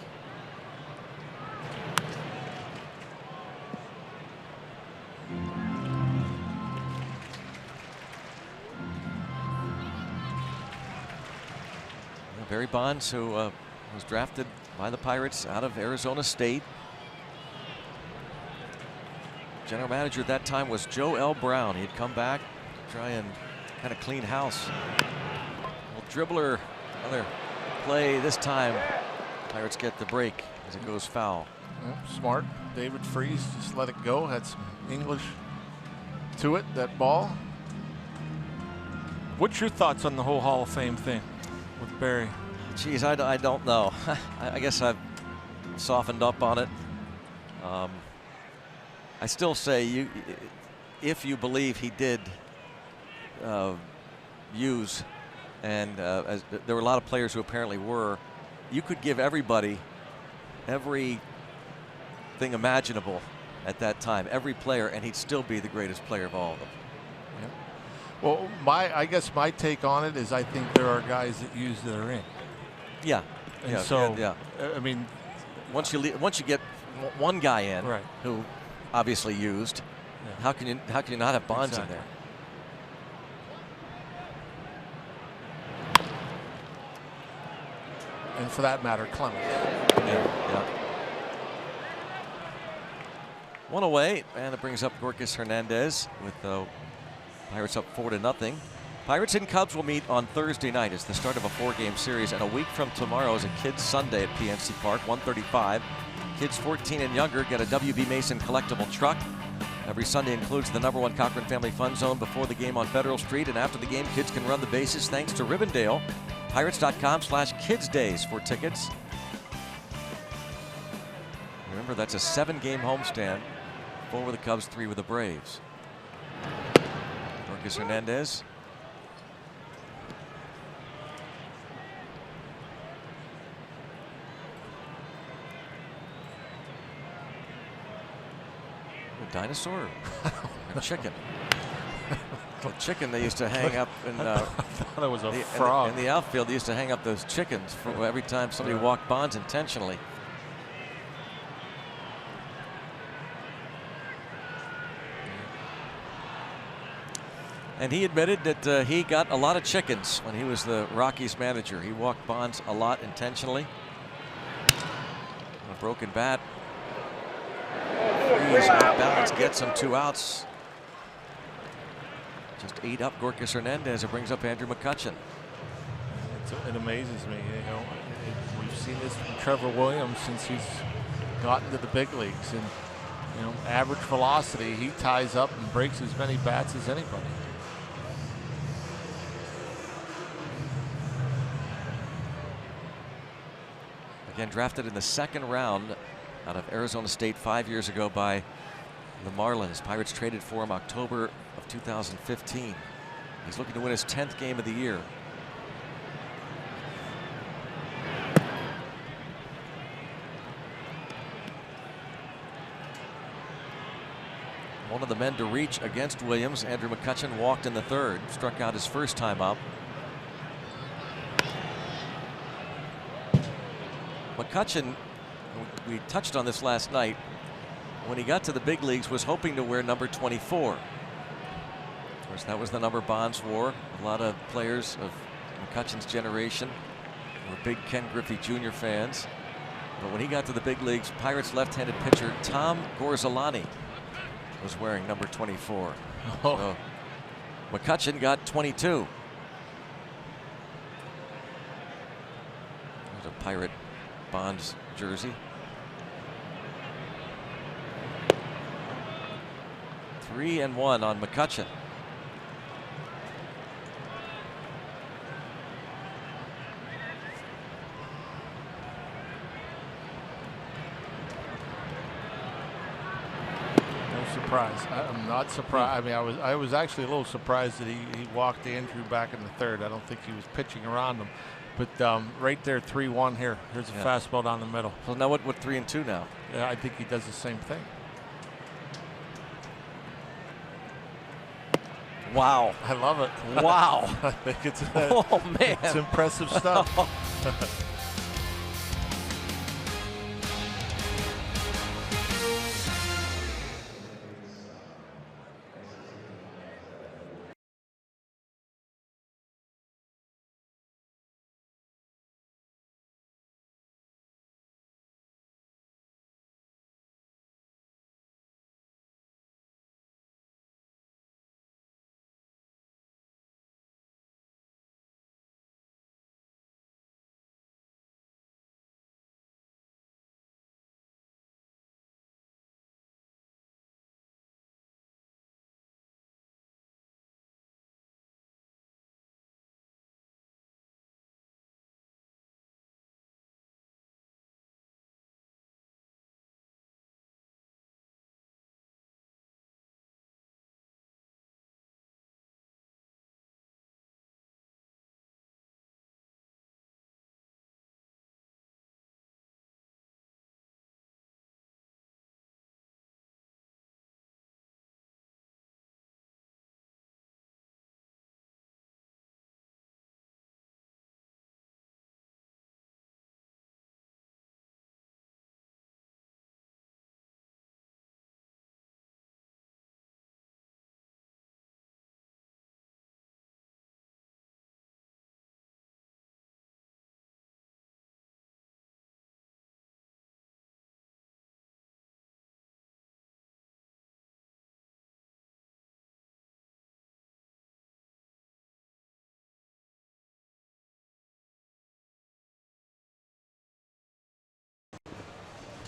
Barry Bonds, who was drafted by the Pirates out of Arizona State. General manager at that time was Joe L. Brown. He'd come back to try and kind of clean house. Well, dribbler, another play this time. Pirates get the break as it goes foul. Smart. David Freese just let it go. Had some English to it, that ball. What's your thoughts on the whole Hall of Fame thing with Barry? Geez, I don't know. I guess I've softened up on it. I still say if you believe he did use, and as there were a lot of players who apparently were, you could give everybody everything imaginable at that time, every player, and he'd still be the greatest player of all of them. Yeah. Well, I guess my take on it is I think there are guys that use that are in. Yeah. And yeah. so, yeah. I mean, once you get one guy in, right, who obviously used, yeah, how can you not have Bonds exactly in there? And for that matter, Clemens. Yeah. One away, and it brings up Gorkas Hernandez with the Pirates up 4-0. Pirates and Cubs will meet on Thursday night. It's the start of a 4-game series, and a week from tomorrow is a Kids Sunday at PNC Park, 1:35. Kids 14 and younger get a WB Mason collectible truck. Every Sunday includes the #1 Cochran Family Fun Zone before the game on Federal Street, and after the game, kids can run the bases thanks to Rivendell. Pirates.com/kidsdays for tickets. Remember, that's a 7-game homestand. 4 with the Cubs, 3 with the Braves. Gorkas Hernandez. A dinosaur or a chicken? Well, chicken they used to hang up in I thought it was a frog. In the outfield, they used to hang up those chickens for every time somebody walked Bonds intentionally. And he admitted that he got a lot of chickens when he was the Rockies manager. He walked Bonds a lot intentionally. A broken bat. Freeze off balance gets him 2 outs. Just 8 up Gorkas Hernandez. It brings up Andrew McCutchen. It amazes me. You know, we've seen this from Trevor Williams since he's gotten to the big leagues, and you know, average velocity, he ties up and breaks as many bats as anybody. Again, drafted in the 2nd round out of Arizona State 5 years ago by the Marlins. Pirates traded for him October of 2015. He's looking to win his 10th game of the year. One of the men to reach against Williams, Andrew McCutchen, walked in the 3rd, struck out his first time up. McCutchen, we touched on this last night, when he got to the big leagues was hoping to wear number 24. Of course, that was the number Bonds wore. A lot of players of McCutchen's generation were big Ken Griffey Jr. fans. But when he got to the big leagues, Pirates left-handed pitcher Tom Gorzolani was wearing number 24. Oh. So McCutchen got 22. There's a Pirate Bonds jersey. 3-1 on McCutchen. No surprise. I'm not surprised. I mean, I was actually a little surprised that he walked Andrew back in the 3rd. I don't think he was pitching around him. But right there, 3-1 here. Here's a fastball down the middle. So now what 3-2 now? Yeah, I think he does the same thing. Wow. I love it. Wow. I think it's Oh, man. it's impressive stuff.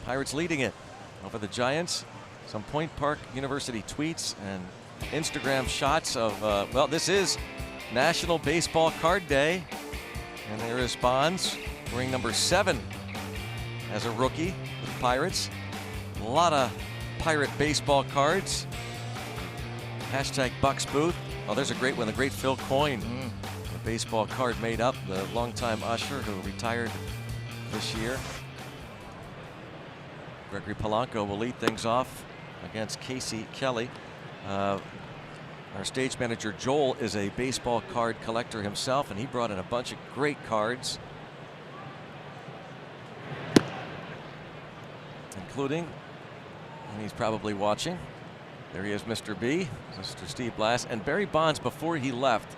Pirates leading it over the Giants. Some Point Park University tweets and Instagram shots of, well, this is National Baseball Card Day. And there is Bonds wearing number 7 as a rookie with the Pirates. A lot of Pirate baseball cards. Hashtag Bucks Booth. Oh, there's a great one. The great Phil Coyne. A baseball card made up. The longtime usher who retired this year. Gregory Polanco will lead things off against Casey Kelly. Our stage manager Joel is a baseball card collector himself, and he brought in a bunch of great cards, including, and he's probably watching, there he is, Mr. B, Mr. Steve Blass. And Barry Bonds, before he left,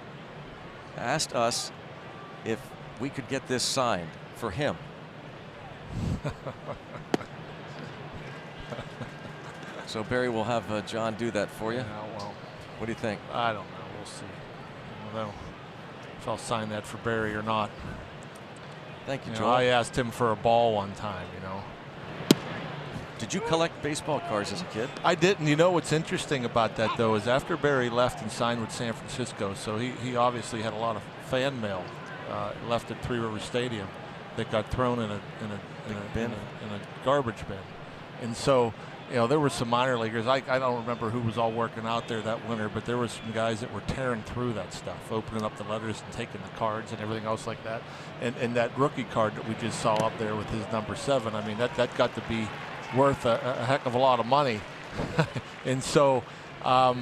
asked us if we could get this signed for him. So Barry will have John do that for you. Yeah, well, what do you think? I don't know. We'll see. I don't know if I'll sign that for Barry or not. Thank you, You Joel. know, I asked him for a ball one time, you know. Did you collect baseball cards as a kid? I didn't. You know what's interesting about that, though, is after Barry left and signed with San Francisco, so he obviously had a lot of fan mail left at Three River Stadium that got thrown in a garbage bin. And so, you know, there were some minor leaguers. I don't remember who was all working out there that winter, but there were some guys that were tearing through that stuff, opening up the letters and taking the cards and everything else like that. And that rookie card that we just saw up there with his number 7, I mean, that got to be worth a heck of a lot of money. And so I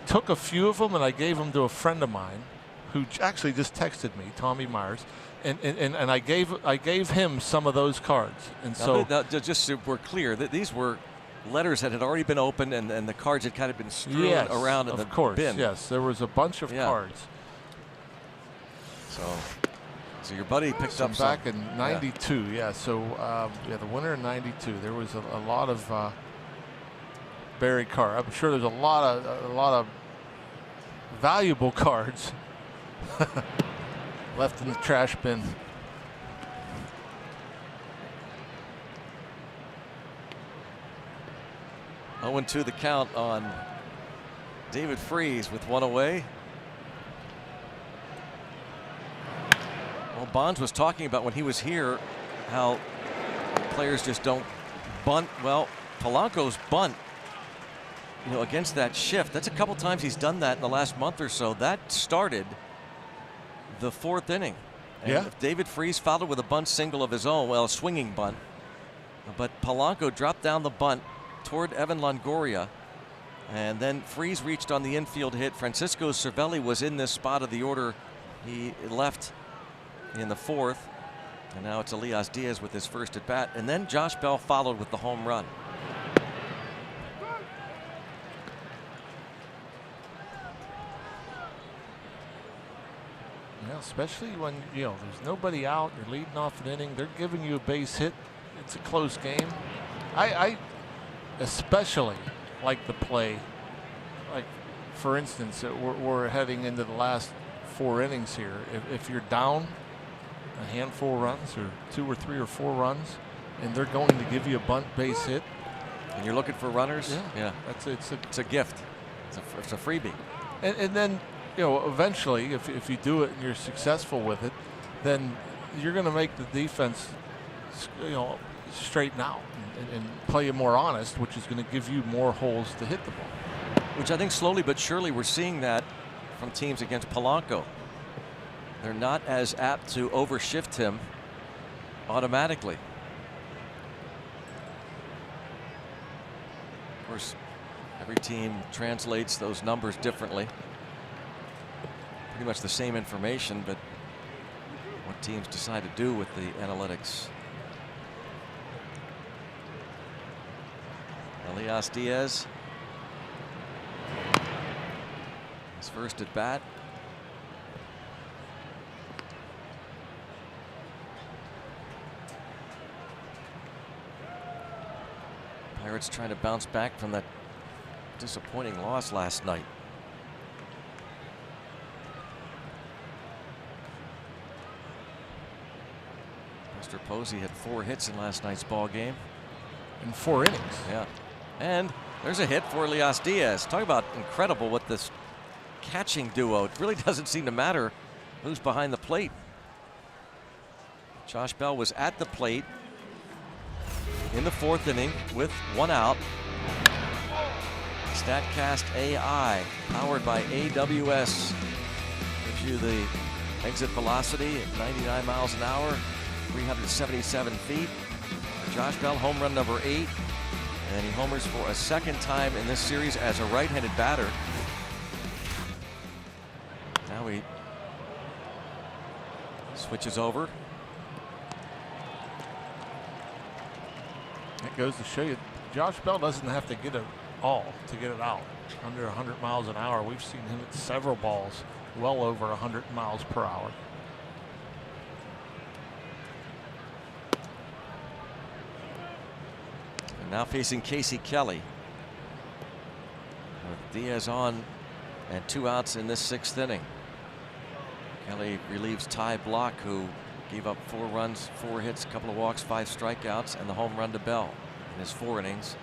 took a few of them and I gave them to a friend of mine who actually just texted me, Tommy Myers, and I gave him some of those cards. And so now, just so we're clear, that these were letters that had already been opened and the cards had kind of been strewn around in the bin. Yes, there was a bunch of cards. So your buddy picked up some back in '92. Yeah. So the winter in '92, there was a lot of Barry card. I'm sure there's a lot of valuable cards left in the trash bin. Oh, 0-2 the count on David Freese with one away. Well, Bonds was talking about when he was here how players just don't bunt. Well, Polanco's bunt, you know, against that shift, that's a couple times he's done that in the last month or so. That started the 4th inning. And David Freese fouled it with a bunt single of his own, well, a swinging bunt. But Polanco dropped down the bunt toward Evan Longoria. And then Freeze reached on the infield hit. Francisco Cervelli was in this spot of the order. He left in the 4th. And now it's Elias Diaz with his first at bat. And then Josh Bell followed with the home run. Yeah, especially when, you know, there's nobody out, you're leading off an inning, they're giving you a base hit. It's a close game. I especially like the play. Like, for instance, we're heading into the last 4 innings here. If you're down a handful of runs, or 2 or 3 or 4 runs, and they're going to give you a bunt base hit, and you're looking for runners, yeah, it's a gift. It's a freebie. And then, you know, eventually, if you do it and you're successful with it, then you're going to make the defense, you know, straighten out and play you more honest, which is going to give you more holes to hit the ball. Which I think slowly but surely we're seeing that from teams against Polanco. They're not as apt to overshift him automatically. Of course, every team translates those numbers differently. Pretty much the same information, but what teams decide to do with the analytics. Elias Diaz, his first at bat. Pirates trying to bounce back from that disappointing loss last night. Mr. Posey had 4 hits in last night's ball game. In 4 innings. Yeah. And there's a hit for Elias Diaz. Talk about incredible what this catching duo. It really doesn't seem to matter who's behind the plate. Josh Bell was at the plate in the 4th inning with 1 out. StatCast AI, powered by AWS, gives you the exit velocity at 99 miles an hour, 377 feet. Josh Bell, home run number 8. And he homers for a 2nd time in this series as a right-handed batter. Now he switches over. That goes to show you, Josh Bell doesn't have to get it all to get it out. Under 100 miles an hour. We've seen him hit several balls well over 100 miles per hour. And now facing Casey Kelly. With Diaz on and 2 outs in this 6th inning. Kelly relieves Ty Block, who gave up 4 runs, 4 hits, a couple of walks, 5 strikeouts, and the home run to Bell in his 4 innings.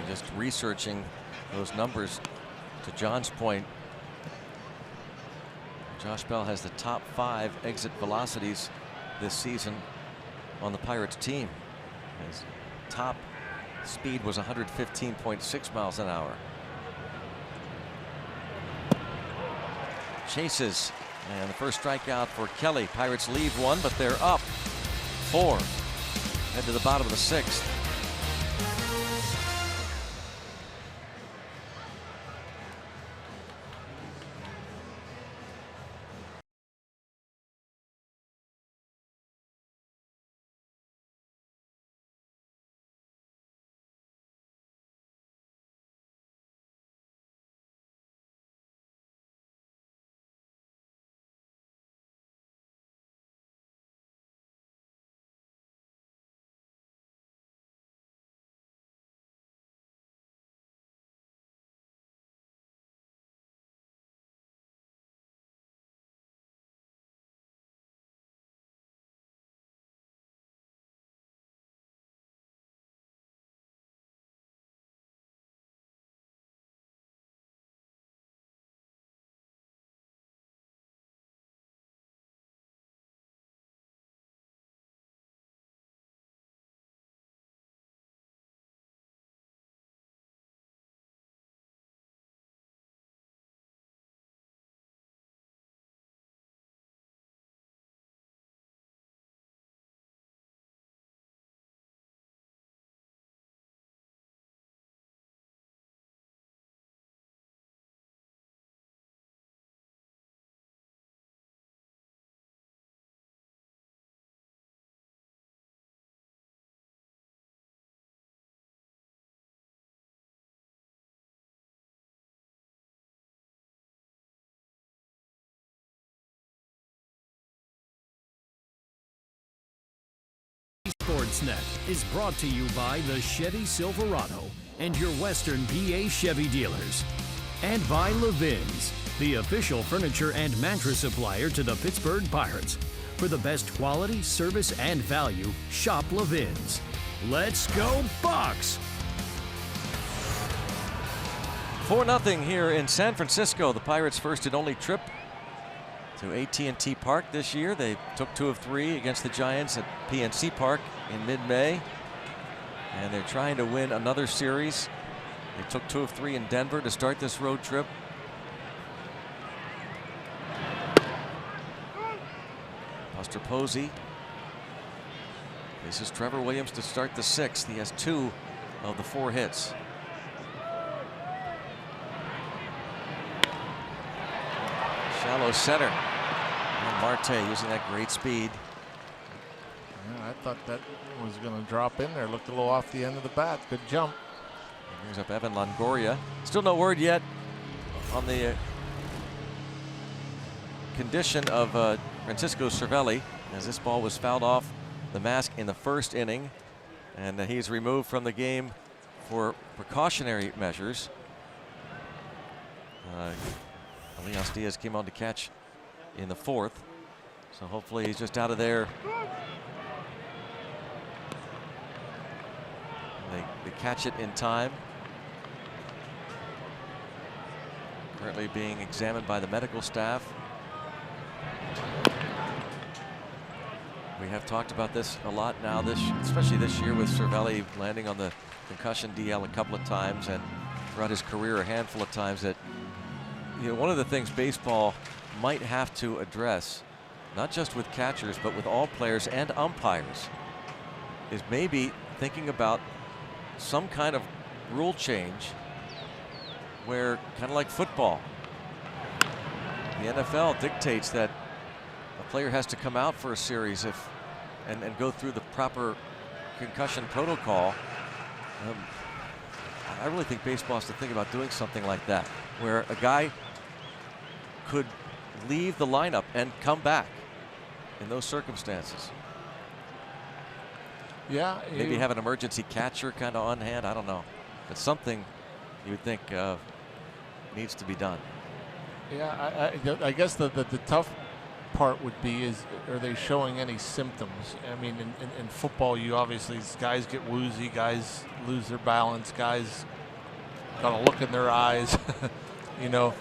Just researching those numbers, to John's point, Josh Bell has the top 5 exit velocities this season on the Pirates team. His top speed was 115.6 miles an hour. Chases, and the first strikeout for Kelly. Pirates leave 1, but they're up 4. Head to the bottom of the 6th. Sportsnet is brought to you by the Chevy Silverado and your Western PA Chevy dealers. And by Levin's, the official furniture and mattress supplier to the Pittsburgh Pirates. For the best quality, service, and value, shop Levin's. Let's go Bucks! 4-0 here in San Francisco. The Pirates' first and only trip to AT Park this year. They took 2 of 3 against the Giants at PNC Park in mid-May. And they're trying to win another series. They took 2 of 3 in Denver to start this road trip. Buster Posey faces Trevor Williams to start the 6th. He has 2 of the 4 hits. Shallow center. And Marte using that great speed. Yeah, I thought that was going to drop in there. Looked a little off the end of the bat. Good jump. Brings up Evan Longoria. Still no word yet on the condition of Francisco Cervelli, as this ball was fouled off the mask in the 1st inning, and he's removed from the game for precautionary measures. Elias Diaz came on to catch in the 4th, so hopefully he's just out of there. They catch it in time. Currently being examined by the medical staff. We have talked about this a lot now, especially this year, with Cervelli landing on the concussion DL a couple of times, and throughout his career a handful of times. That, you know, one of the things baseball might have to address, not just with catchers but with all players and umpires, is maybe thinking about some kind of rule change where, kind of like football, the NFL dictates that a player has to come out for a series and go through the proper concussion protocol. I really think baseball has to think about doing something like that, where a guy could leave the lineup and come back in those circumstances. Yeah, maybe have an emergency catcher kind of on hand. I don't know. It's something you would think needs to be done. Yeah, I guess the tough part would be, is, are they showing any symptoms? I mean, in football, you obviously, guys get woozy, guys lose their balance, guys got a look in their eyes, you know.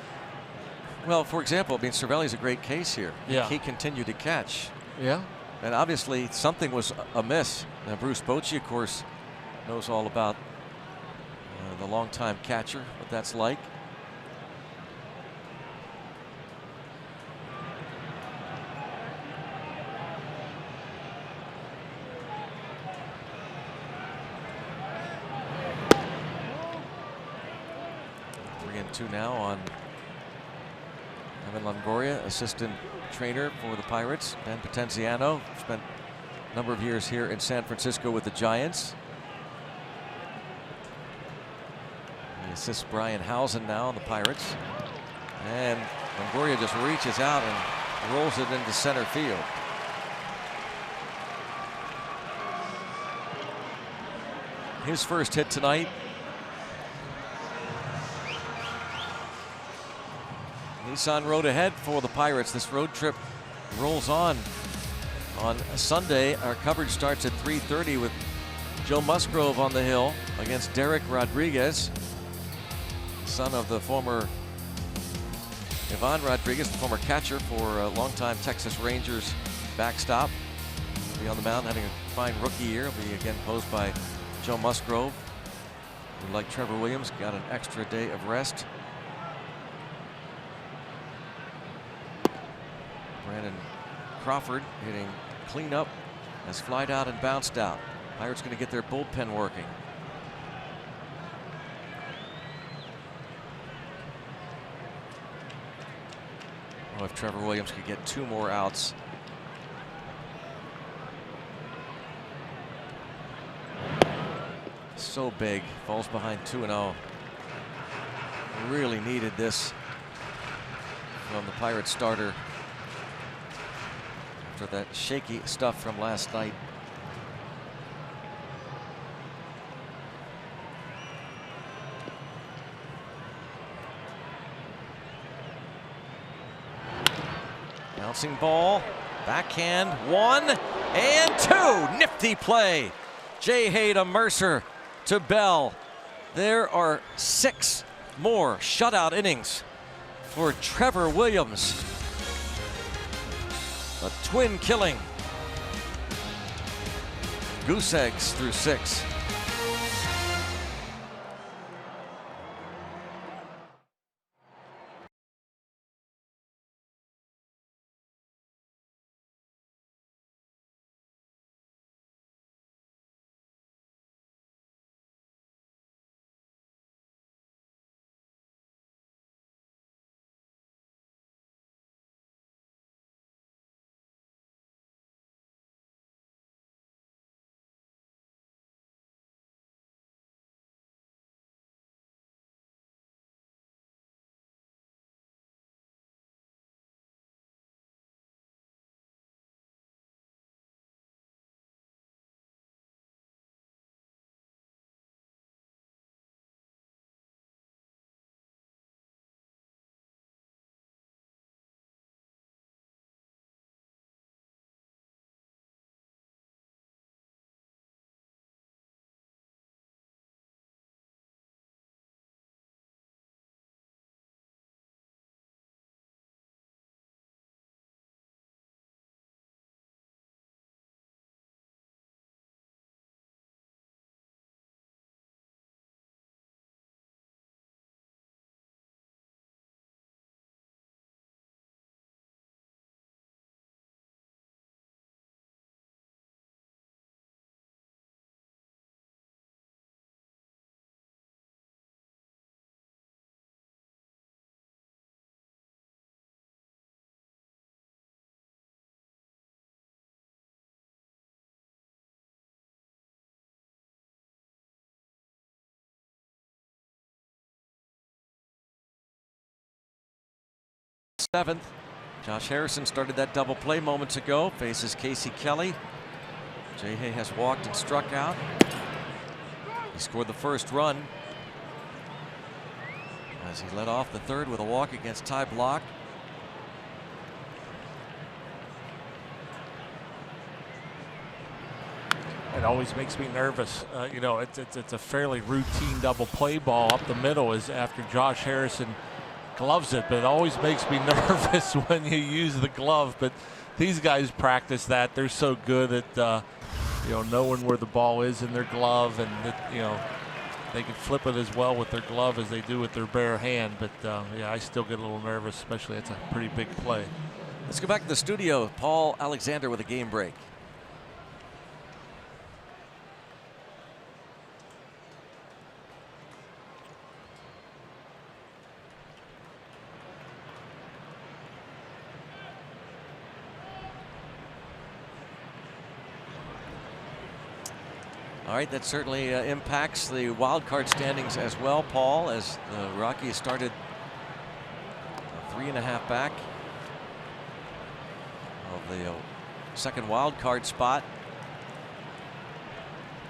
Well, for example, I mean, Cervelli's a great case here. Yeah. He continued to catch. Yeah. And obviously something was amiss. Now, Bruce Bochy, of course, knows all about the longtime catcher, what that's like. Two now on Evan Longoria, assistant trainer for the Pirates. Ben Potenziano spent a number of years here in San Francisco with the Giants. He assists Brian Housen now on the Pirates. And Longoria just reaches out and rolls it into center field. His first hit tonight. Nissan Road ahead for the Pirates. This road trip rolls on Sunday. Our coverage starts at 3:30 with Joe Musgrove on the hill against Derek Rodriguez, son of the former Ivan Rodriguez, the former catcher for a longtime Texas Rangers backstop. He'll be on the mound having a fine rookie year. He'll be again posed by Joe Musgrove, who, like Trevor Williams, got an extra day of rest. Brandon Crawford hitting cleanup, has flied out and bounced out. Pirates going to get their bullpen working. Oh, if Trevor Williams could get 2 more outs. So big, falls behind 2-0. Really needed this from the Pirates starter after that shaky stuff from last night. Bouncing ball, backhand, 1 and 2. Nifty play. Jay Hay to Mercer to Bell. There are 6 more shutout innings for Trevor Williams. A twin killing. Goose eggs through 6. Seventh. Josh Harrison started that double play moments ago. Faces Casey Kelly. Jay Hay has walked and struck out. He scored the first run as he led off the third with a walk against Ty Block. It always makes me nervous. You know, it's a fairly routine double play ball up the middle is after Josh Harrison gloves it, but it always makes me nervous when you use the glove. But these guys practice that. They're so good at you know, knowing where the ball is in their glove, and that, you know, they can flip it as well with their glove as they do with their bare hand. But yeah, I still get a little nervous, especially it's a pretty big play. Let's go back to the studio. Paul Alexander with a game break. All right, that certainly impacts the wild card standings as well, Paul, as the Rockies started 3.5 back of the second wild card spot.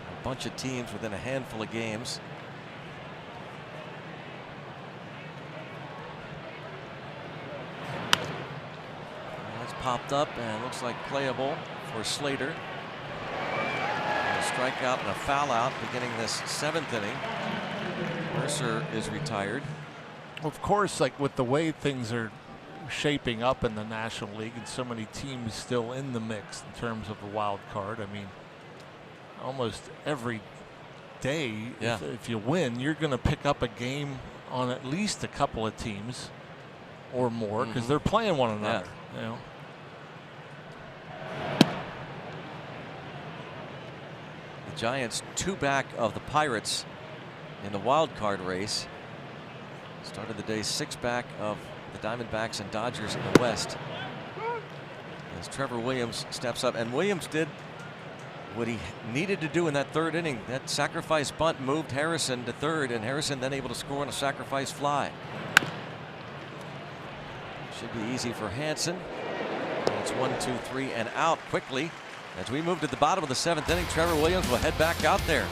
A bunch of teams within a handful of games. That's popped up and looks like playable for Slater. Strikeout and a foul out beginning this 7th inning. Mercer is retired. Of course, like with the way things are shaping up in the National League and so many teams still in the mix in terms of the wild card, I mean, almost every day, yeah, if you win, you're going to pick up a game on at least a couple of teams or more because they're playing one another. Yeah. You know? Giants 2 back of the Pirates in the wild card race. Started the day 6 back of the Diamondbacks and Dodgers in the West. As Trevor Williams steps up, and Williams did what he needed to do in that 3rd inning. That sacrifice bunt moved Harrison to 3rd, and Harrison then able to score on a sacrifice fly. Should be easy for Hansen. It's 1, 2, 3 and out quickly. As we move to the bottom of the 7th inning, Trevor Williams will head back out there.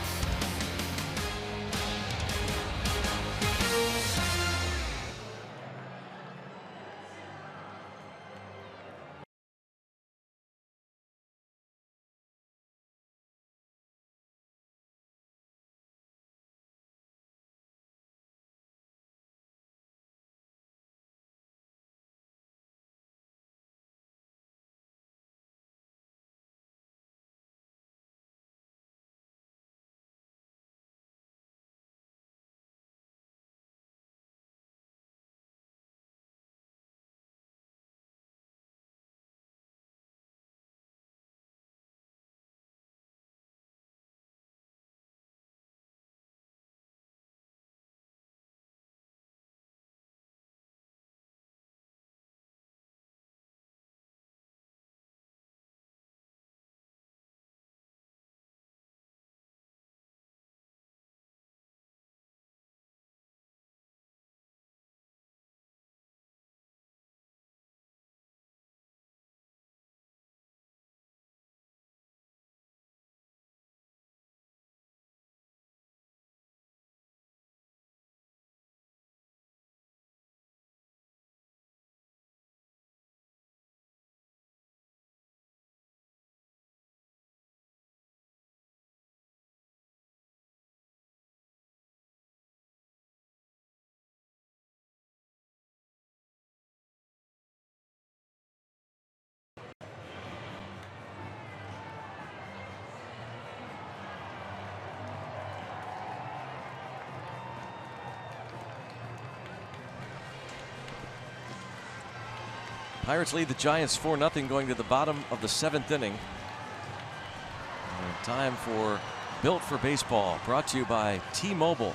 Pirates lead the Giants 4-0 going to the bottom of the 7th inning. And time for Built for Baseball, brought to you by T-Mobile.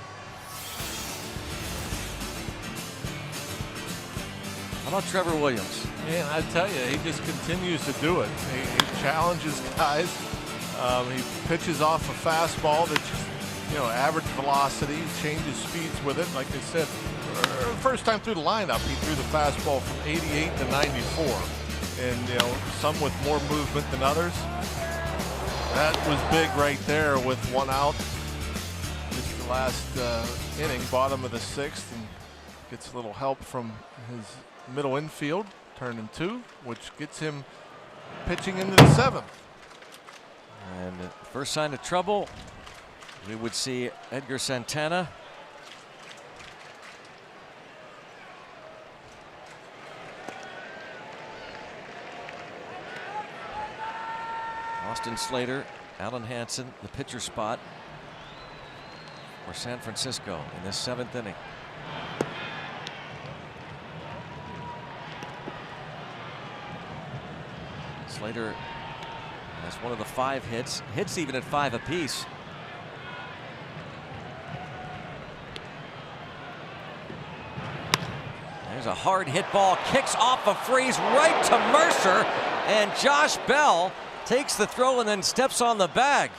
How about Trevor Williams? Man, I tell you, he just continues to do it. He challenges guys. He pitches off a fastball that's just, average velocity, changes speeds with it. Like I said, first time through the lineup, he threw the fastball from 88 to 94. And, some with more movement than others. That was big right there with 1 out. Just the last inning, bottom of the 6th, and gets a little help from his middle infield, turning 2, which gets him pitching into the 7th. And first sign of trouble, we would see Edgar Santana. Austin Slater, Alan Hansen, the pitcher spot for San Francisco in this 7th inning. Slater has one of the 5 hits even at 5 apiece. There's a hard hit ball, kicks off a Freeze right to Mercer, and Josh Bell takes the throw and then steps on the bag.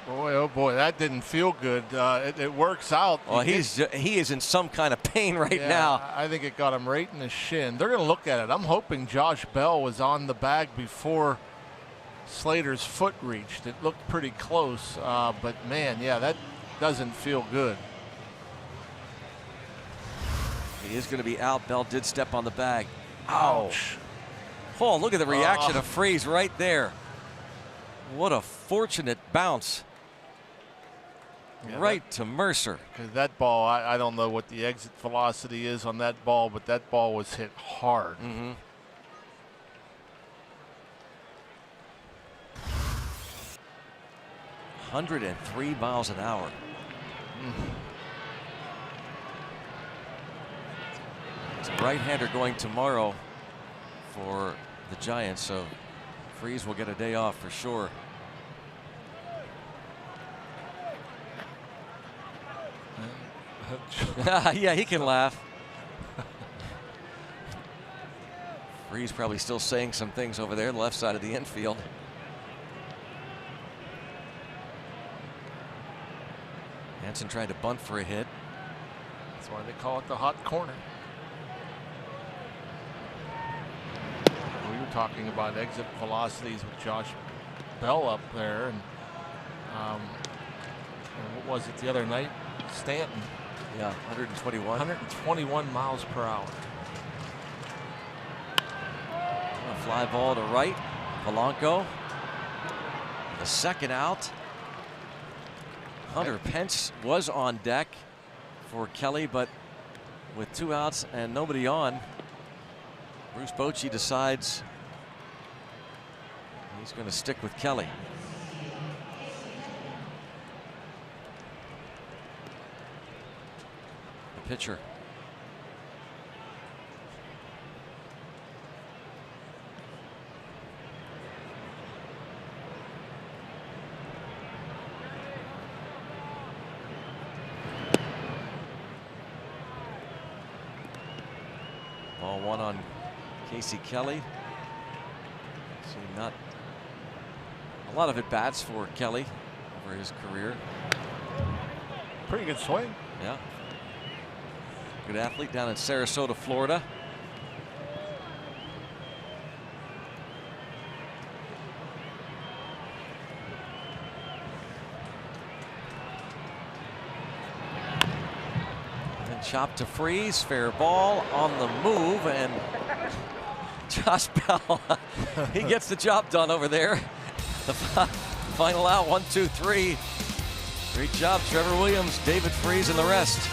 Boy, oh boy, that didn't feel good. It works out. Well, he is in some kind of pain right now. I think it got him right in the shin. They're going to look at it. I'm hoping Josh Bell was on the bag before Slater's foot reached. It looked pretty close, but man, yeah, that doesn't feel good. He is going to be out. Bell did step on the bag. Ouch. Oh, look at the reaction of Freeze right there. What a fortunate bounce. Yeah, right to Mercer. That ball, I don't know what the exit velocity is on that ball, but that ball was hit hard. 103 miles an hour. It's a right-hander going tomorrow for the Giants, so Freeze will get a day off for sure. Yeah, he can laugh. Freeze probably still saying some things over there on the left side of the infield. Hansen tried to bunt for a hit. That's why they call it the hot corner. We were talking about exit velocities with Josh Bell up there, and what was it the other night? Stanton. Yeah, 121. 121 miles per hour. A fly ball to right. Polanco. The second out. Hunter Pence was on deck for Kelly, but with 2 outs and nobody on, Bruce Bochy decides he's going to stick with Kelly. The pitcher. Ball 1 on Casey Kelly. So not a lot of at-bats for Kelly over his career. Pretty good swing. Yeah. Good athlete down in Sarasota, Florida. And chop to Freeze, fair ball on the move, and Josh Bell, he gets the job done over there. The final out, 1, 2, 3. Great job, Trevor Williams, David Freeze, and the rest.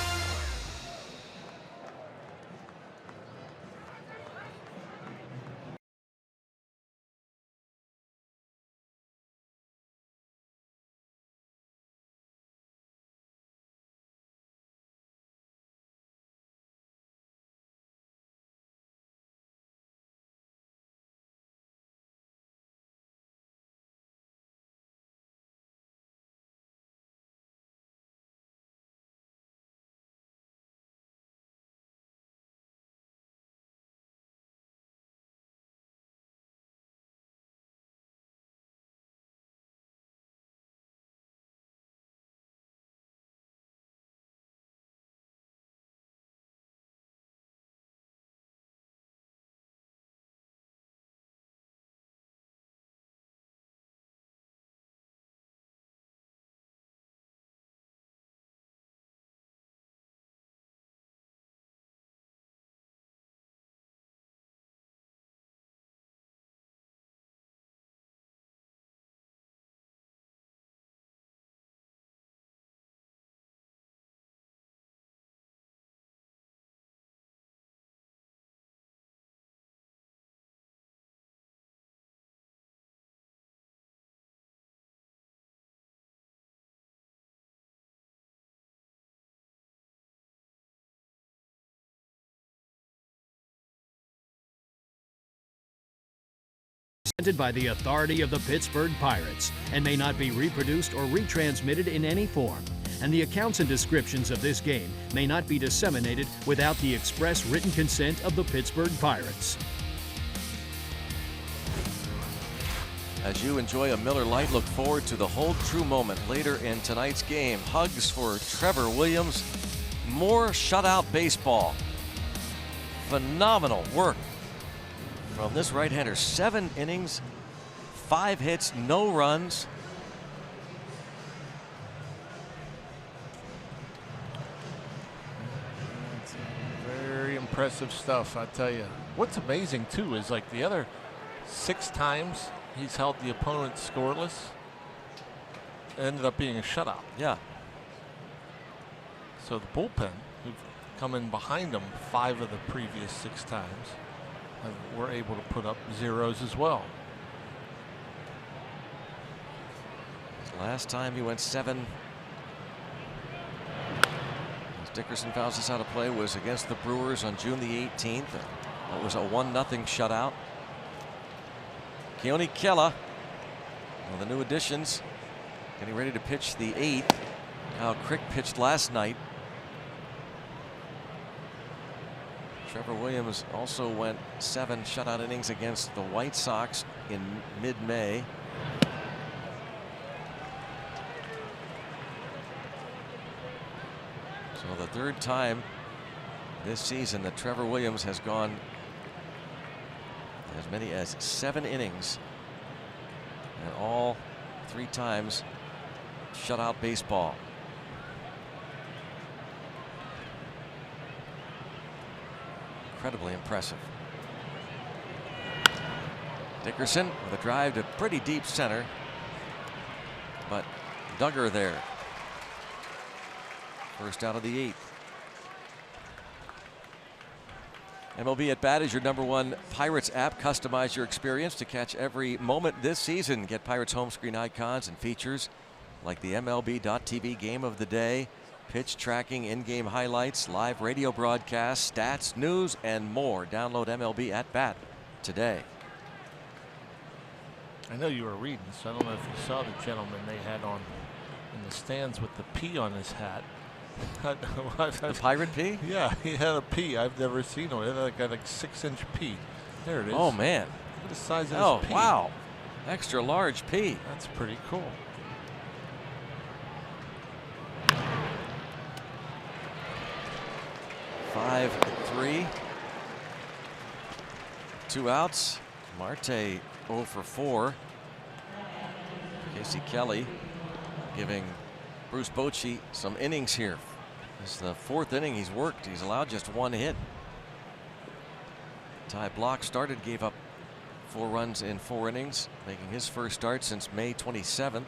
presented by the authority of the Pittsburgh Pirates and may not be reproduced or retransmitted in any form. And the accounts and descriptions of this game may not be disseminated without the express written consent of the Pittsburgh Pirates. As you enjoy a Miller Lite, look forward to the Hold True moment later in tonight's game. Hugs for Trevor Williams. More shutout baseball. Phenomenal work from this right-hander. 7 innings, 5 hits, no runs. It's very impressive stuff, I tell you. What's amazing too is like the other 6 times he's held the opponent scoreless, it ended up being a shutout. Yeah. So the bullpen, who've come in behind him 5 of the previous 6 times, were able to put up zeros as well. Last time he went 7. As Dickerson fouls us out of play, was against the Brewers on June the 18th. That was a 1-0 shutout. Keone Kela, one of the new additions, getting ready to pitch the 8th. Kyle Crick pitched last night. Trevor Williams also went 7 shutout innings against the White Sox in mid-May. So the 3rd time this season that Trevor Williams has gone as many as 7 innings, and all 3 times shutout baseball. Incredibly impressive. Dickerson with a drive to pretty deep center, but Duggar there. First out of the 8th. MLB at Bat is your #1 Pirates app. Customize your experience to catch every moment this season. Get Pirates home screen icons and features like the MLB.TV game of the day, pitch tracking, in-game highlights, live radio broadcasts, stats, news, and more. Download MLB at Bat today. I know you were reading, so I don't know if you saw the gentleman they had on in the stands with the P on his hat. The pirate P? Yeah, he had a P. I've never seen one. It had like 6-inch P. There it is. Oh man! Look at the size of Oh his P. wow! Extra large P. That's pretty cool. Five, 3. 2 outs. Marte 0 for 4. Casey Kelly giving Bruce Bochy some innings here. This is the 4th inning he's worked. He's allowed just 1 hit. Ty Block started, gave up 4 runs in 4 innings, making his first start since May 27th.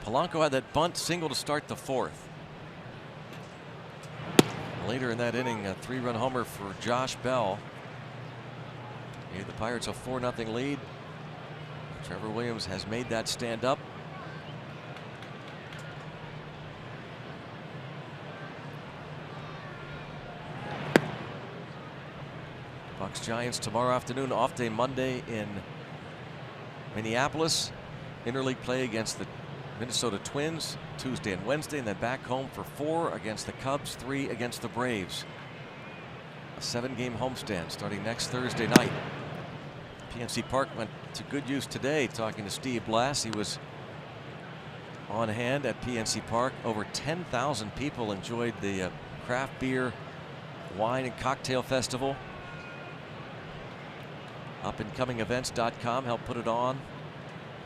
Polanco had that bunt single to start the 4th. Later in that inning, a 3-run homer for Josh Bell gave the Pirates a 4-0 lead. Trevor Williams has made that stand up. Bucks Giants tomorrow afternoon, off day Monday in Minneapolis. Interleague play against the Minnesota Twins Tuesday and Wednesday, and then back home for 4 against the Cubs, 3 against the Braves. A 7-game homestand starting next Thursday night. PNC Park went to good use today. Talking to Steve Blass, he was on hand at PNC Park. Over 10,000 people enjoyed the craft beer, wine, and cocktail festival. UpandComingEvents.com helped put it on.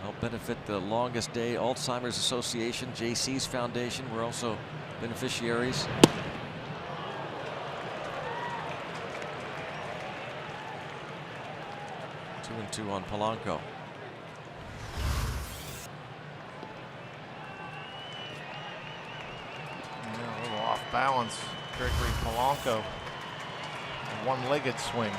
Help benefit the Longest Day Alzheimer's Association, JC's Foundation. We're also beneficiaries. Two and 2 on Polanco. Yeah, a little off balance. Gregory Polanco. A one-legged swing.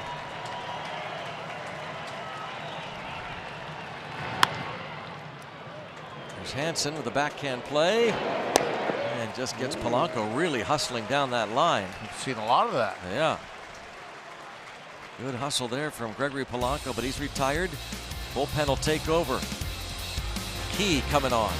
There's Hansen with a backhand play. And just gets Polanco really hustling down that line. You've seen a lot of that. Yeah. Good hustle there from Gregory Polanco, but he's retired. Bullpen will take over. Key coming on.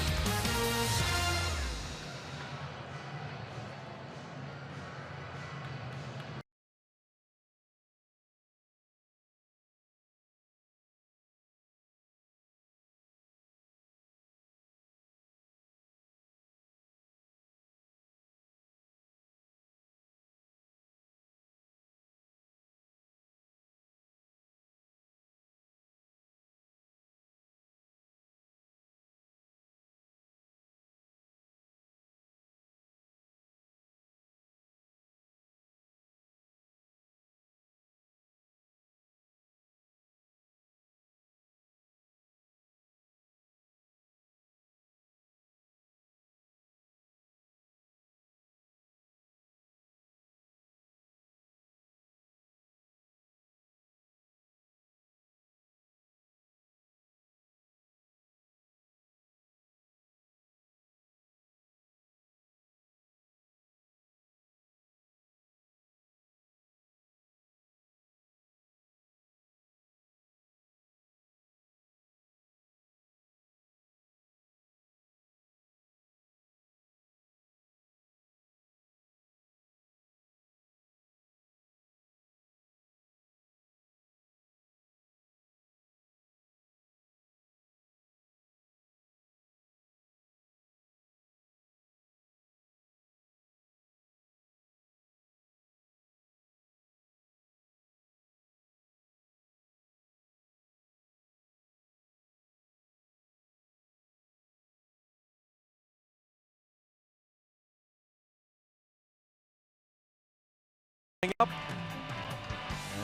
Up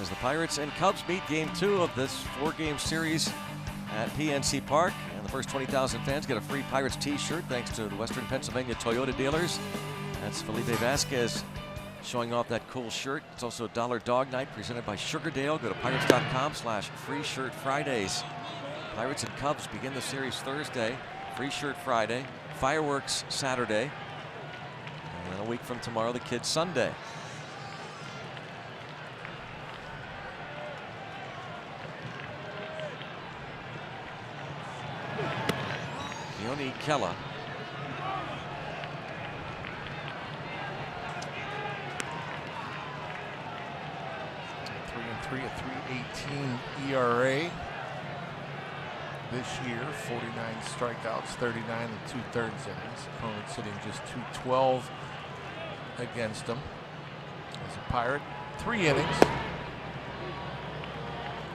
as the Pirates and Cubs meet game 2 of this 4-game series at PNC Park. And the first 20,000 fans get a free Pirates t-shirt thanks to the Western Pennsylvania Toyota dealers. That's Felipe Vasquez showing off that cool shirt. It's also Dollar Dog Night presented by Sugardale. Go to pirates.com/free shirt Fridays. Pirates and Cubs begin the series Thursday. Free shirt Friday. Fireworks Saturday. And then a week from tomorrow, the Kids Sunday. Yoni Kella. .3 at 3.18 ERA this year. 49 strikeouts, 39 2/3 innings. Opponent sitting just 212 against him. As a Pirate, 3 innings,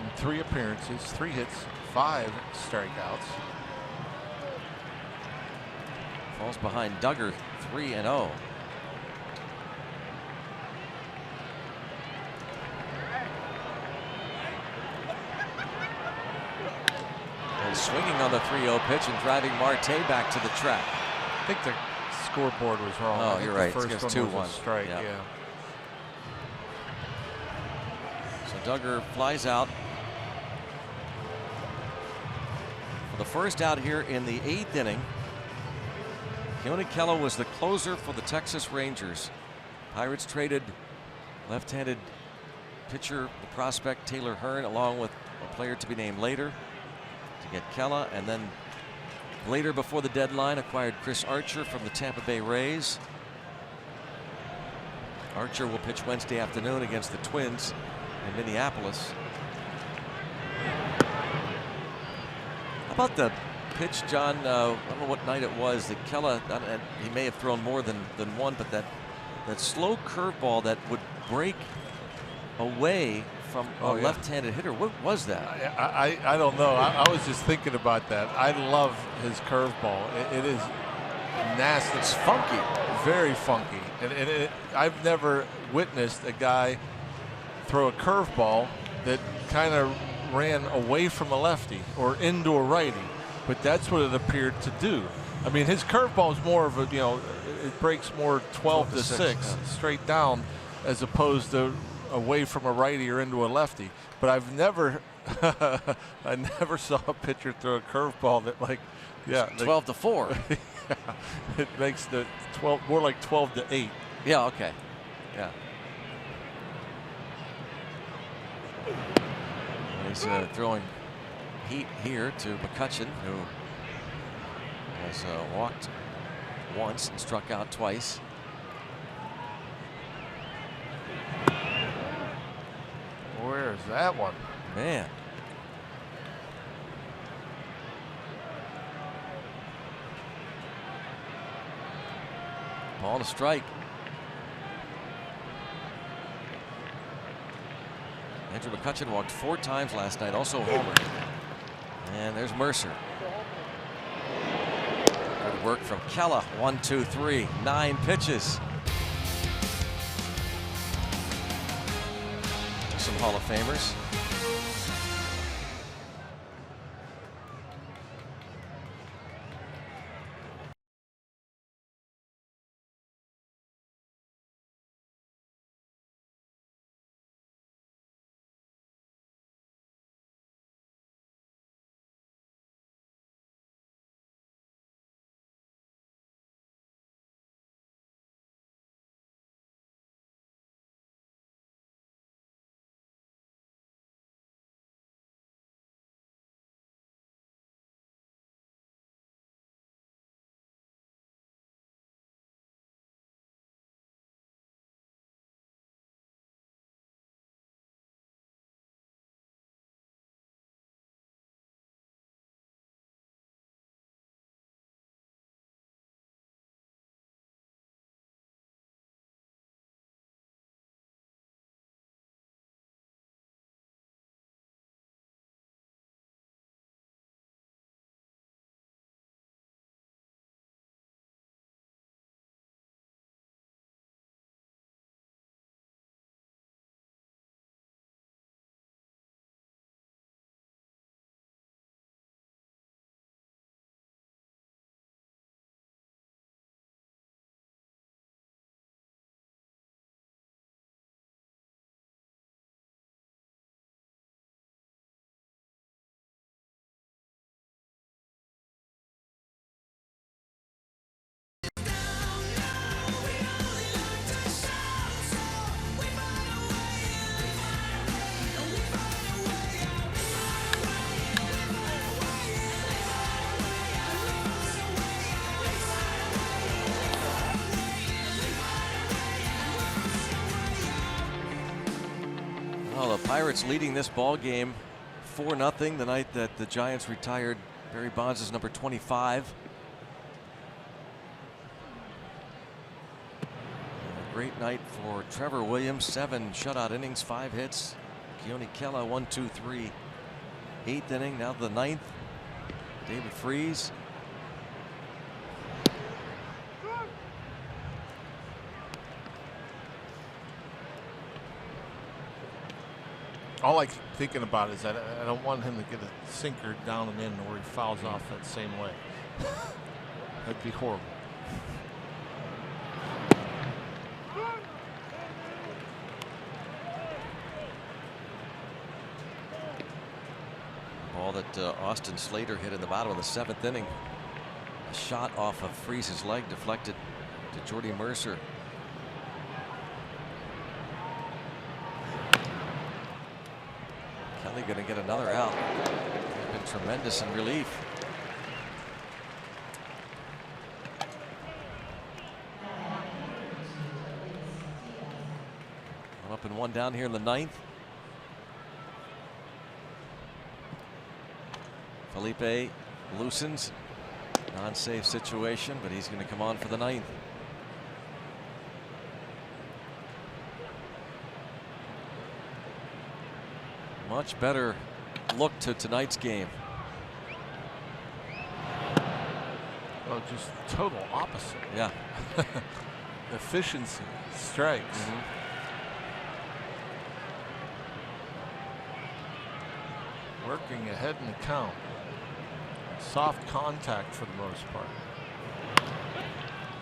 in 3 appearances, 3 hits, 5 strikeouts. Falls behind Duggar, 3-0. And swinging on the 3-0 pitch and driving Marte back to the track. I think the scoreboard was wrong. Oh, you're right. The first It's one 2-1. was a strike. Yeah. Yeah. So Duggar flies out. For the first out here in the 8th inning, Yoni Kella was the closer for the Texas Rangers. Pirates traded left-handed pitcher, the prospect Taylor Hearn, along with a player to be named later to get Kella, and then later before the deadline acquired Chris Archer from the Tampa Bay Rays. Archer will pitch Wednesday afternoon against the Twins in Minneapolis. How about the pitch, John? I don't know what night it was. That Kella, he may have thrown more than one, but that slow curveball that would break away from a left-handed hitter. What was that? I don't know. I was just thinking about that. I love his curveball. It is nasty. It's funky. Very funky. And I've never witnessed a guy throw a curveball that kind of ran away from a lefty or into a righty. But that's what it appeared to do. I mean, his curveball is more of a, it breaks more 12 to 6 straight down as opposed to away from a righty or into a lefty. But I've never, I never saw a pitcher throw a curveball that 12 to 4. Yeah, it makes the 12 more like 12 to 8. Yeah. Okay. Yeah. He's throwing heat here to McCutcheon, who has walked once and struck out twice. Where's that one? Man. Ball to strike. Andrew McCutcheon walked 4 times last night, also homered. And there's Mercer. Good work from Kella. 1, 2, 3, 9 pitches. Some Hall of Famers. Well, the Pirates leading this ball game 4-0 the night that the Giants retired Barry Bonds' number 25. A great night for Trevor Williams. 7 shutout innings, 5 hits. Keone Kela 1, 2, 3. 8th inning, now the 9th. David Freese. All I keep thinking about is that I don't want him to get a sinker down and in where he fouls off that same way. That'd be horrible. Ball that Austin Slater hit in the bottom of the 7th inning. A shot off of Freese's leg deflected to Jordy Mercer. Kelly going to get another out. He's been tremendous in relief. One up and one down here in the 9th. Felipe loosens. Non-safe situation, but he's going to come on for the 9th. Much better look to tonight's game. Well, just total opposite. Yeah. Efficiency, strikes. Working ahead in the count. Soft contact for the most part.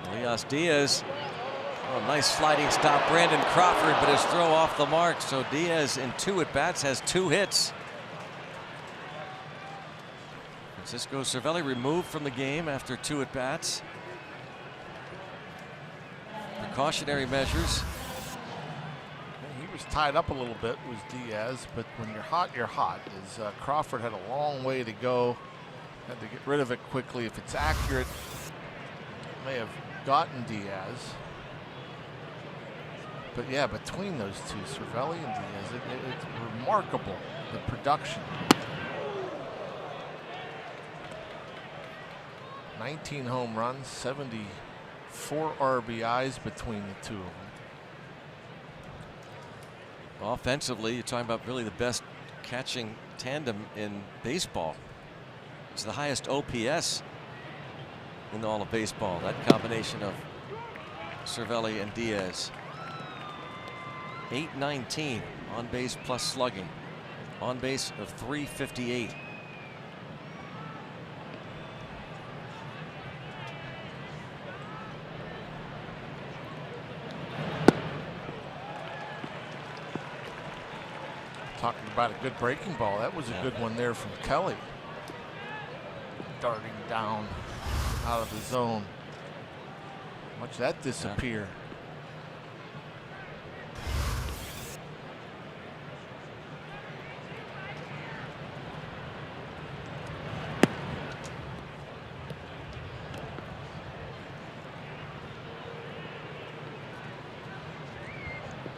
Elias Diaz. Oh, nice sliding stop. Brandon Crawford, but his throw off the mark. So Diaz in 2 at-bats has 2 hits. Francisco Cervelli removed from the game after 2 at-bats. Precautionary measures. He was tied up a little bit was Diaz, but when you're hot, you're hot. As Crawford had a long way to go, had to get rid of it quickly. If it's accurate, it may have gotten Diaz. But yeah, between those two, Cervelli and Diaz, it's remarkable, the production. 19 home runs, 74 RBIs between the two of them. Offensively, you're talking about really the best catching tandem in baseball. It's the highest OPS in all of baseball, that combination of Cervelli and Diaz. 819 on base plus slugging, on base of 358. Talking about a good breaking ball. That was a good one there from Kelly. Darting down out of the zone. Watch that disappear.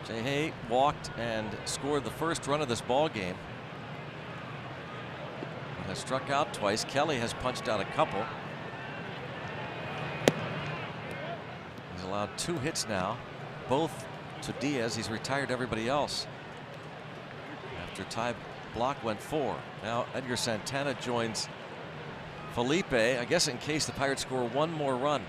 Jay walked and scored the first run of this ball game. Has struck out twice. Kelly has punched out a couple. He's allowed 2 hits now, both to Diaz. He's retired everybody else after Ty Block went 4. Now Edgar Santana joins Felipe, I guess in case the Pirates score one more run.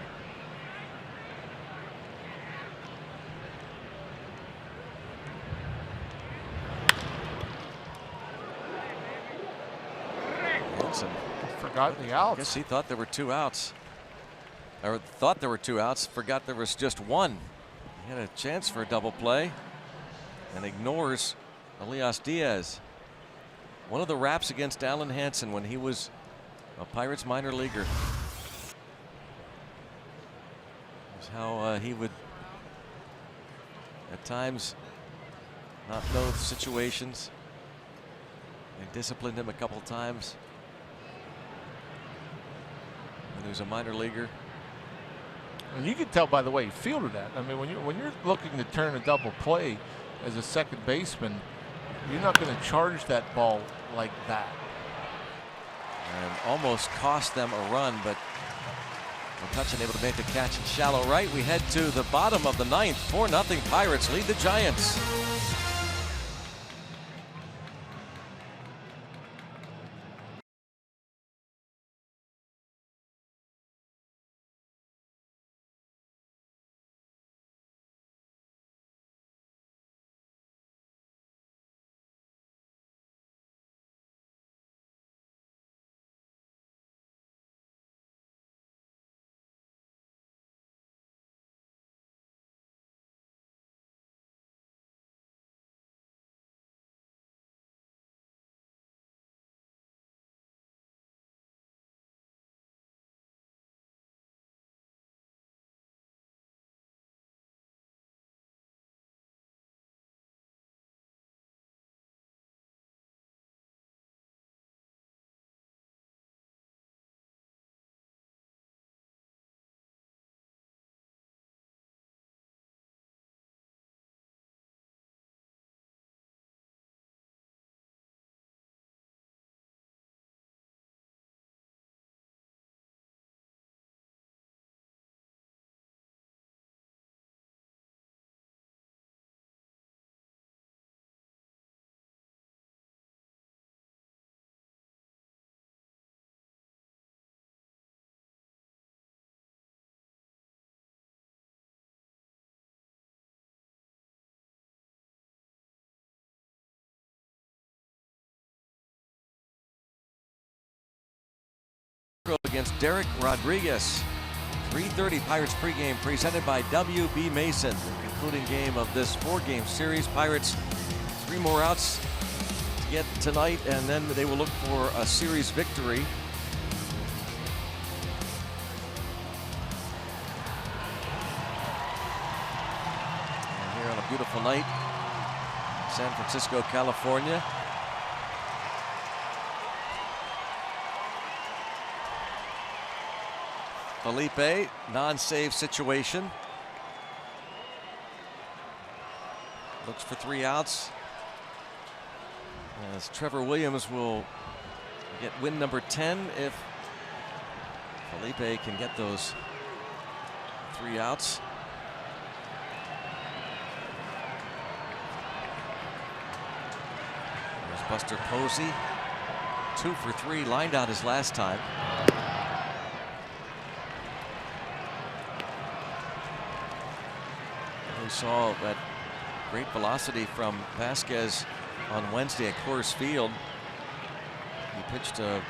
Forgot the outs. I guess he thought there were 2 outs. Or thought there were 2 outs, forgot there was just 1. He had a chance for a double play and ignores Elias Diaz. One of the raps against Alan Hansen when he was a Pirates minor leaguer was how he would at times not know situations. They disciplined him a couple times. He was a minor leaguer. And you can tell by the way he fielded that. I mean, when you're looking to turn a double play as a second baseman, you're not going to charge that ball like that. And almost cost them a run, but McCutcheon able to make the catch in shallow right. We head to the bottom of the 9th. 4-0 Pirates lead the Giants. Against Derek Rodriguez. 3:30 Pirates pregame presented by WB Mason. The concluding game of this 4-game series. Pirates 3 more outs to get tonight, and then they will look for a series victory. And here on a beautiful night San Francisco, California. Felipe, non-save situation. Looks for 3 outs. As Trevor Williams will get win number 10 if Felipe can get those 3 outs. There's Buster Posey, 2 for 3, lined out his last time. We saw that great velocity from Vasquez on Wednesday at Coors Field. He pitched the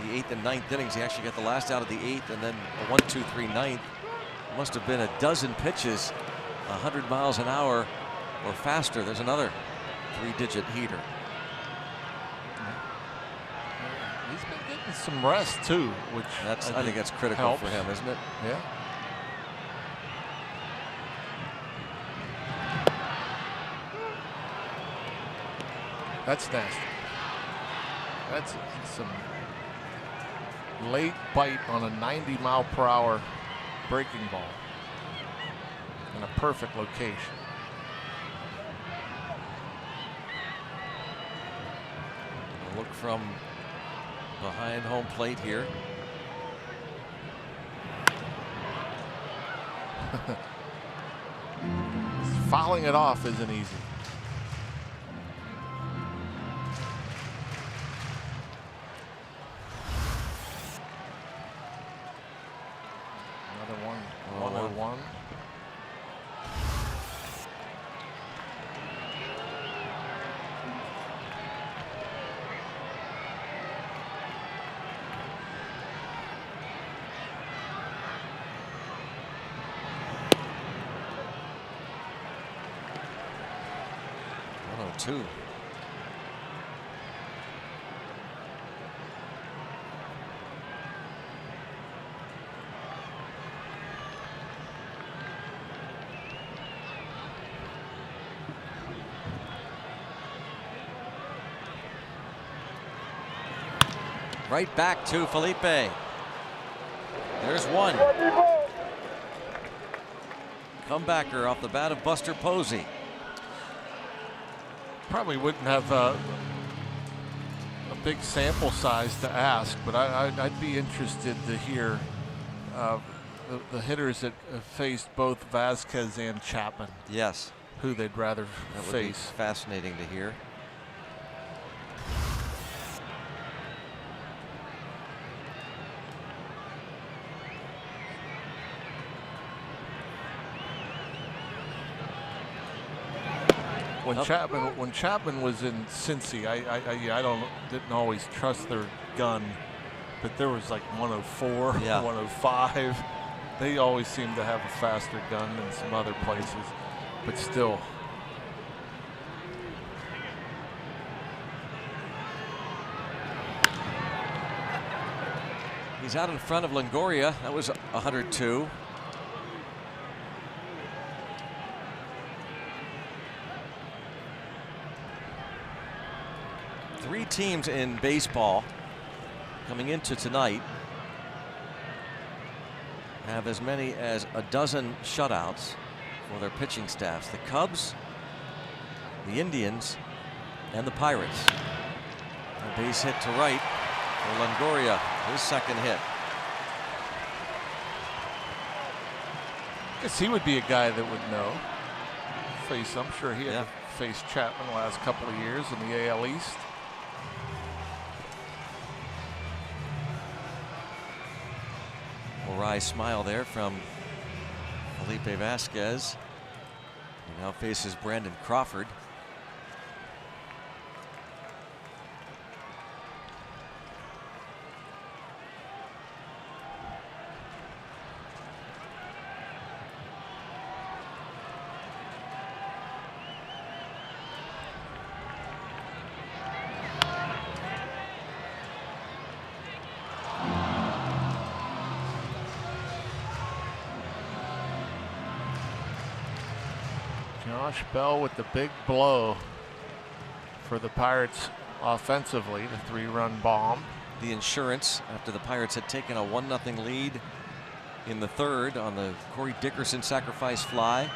8th and 9th innings. He actually got the last out of the 8th, and then a 1-2-3 9th. Must have been a dozen pitches, 100 miles an hour or faster. There's another 3-digit heater. He's been getting some rest too, which I think that's critical helps for him, isn't it? Yeah. That's nasty. That's some late bite on a 90-mile-per-hour breaking ball in a perfect location. A look from behind home plate here. Fouling it off isn't easy. Another one. 101. Two. Right back to Felipe. There's one. Comebacker off the bat of Buster Posey. Probably wouldn't have a big sample size to ask, but I'd be interested to hear the hitters that have faced both Vasquez and Chapman. Yes. Who they'd rather that would face. Be fascinating to hear. When Chapman was in Cincy, I didn't always trust their gun, but there was like 104, yeah. 105. They always seemed to have a faster gun than some other places, but still. He's out in front of Longoria. That was 102. Three teams in baseball coming into tonight have as many as a dozen shutouts for their pitching staffs. The Cubs, the Indians, and the Pirates. A base hit to right for Longoria, his second hit. I guess he would be a guy that would know. I'm sure he had to face Chapman the last couple of years in the AL East. Wry smile there from Felipe Vasquez. He now faces Brandon Crawford. Josh Bell with the big blow for the Pirates offensively, the 3-run bomb. The insurance after the Pirates had taken a 1-0 lead in the third on the Corey Dickerson sacrifice fly.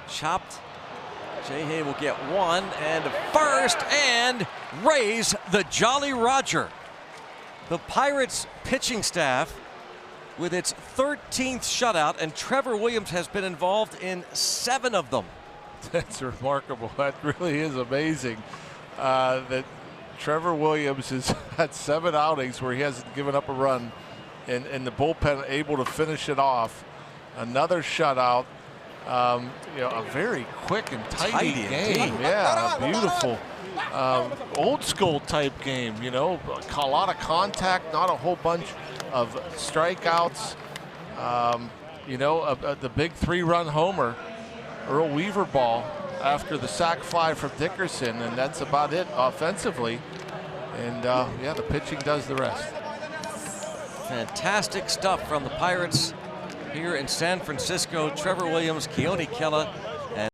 Chopped. Jay will get one and first and raise the Jolly Roger. The Pirates pitching staff with its 13th shutout, and Trevor Williams has been involved in 7 of them. That's remarkable. That really is amazing. That Trevor Williams has had 7 outings where he hasn't given up a run, and the bullpen able to finish it off. Another shutout. You know, a very quick and tidy game. Yeah, beautiful. Old school type game, you know, a lot of contact, not a whole bunch of strikeouts. You know, the big 3-run homer, Earl Weaver ball after the sac fly from Dickerson, and that's about it offensively. And yeah, the pitching does the rest. Fantastic stuff from the Pirates here in San Francisco. Trevor Williams, Keone Kela,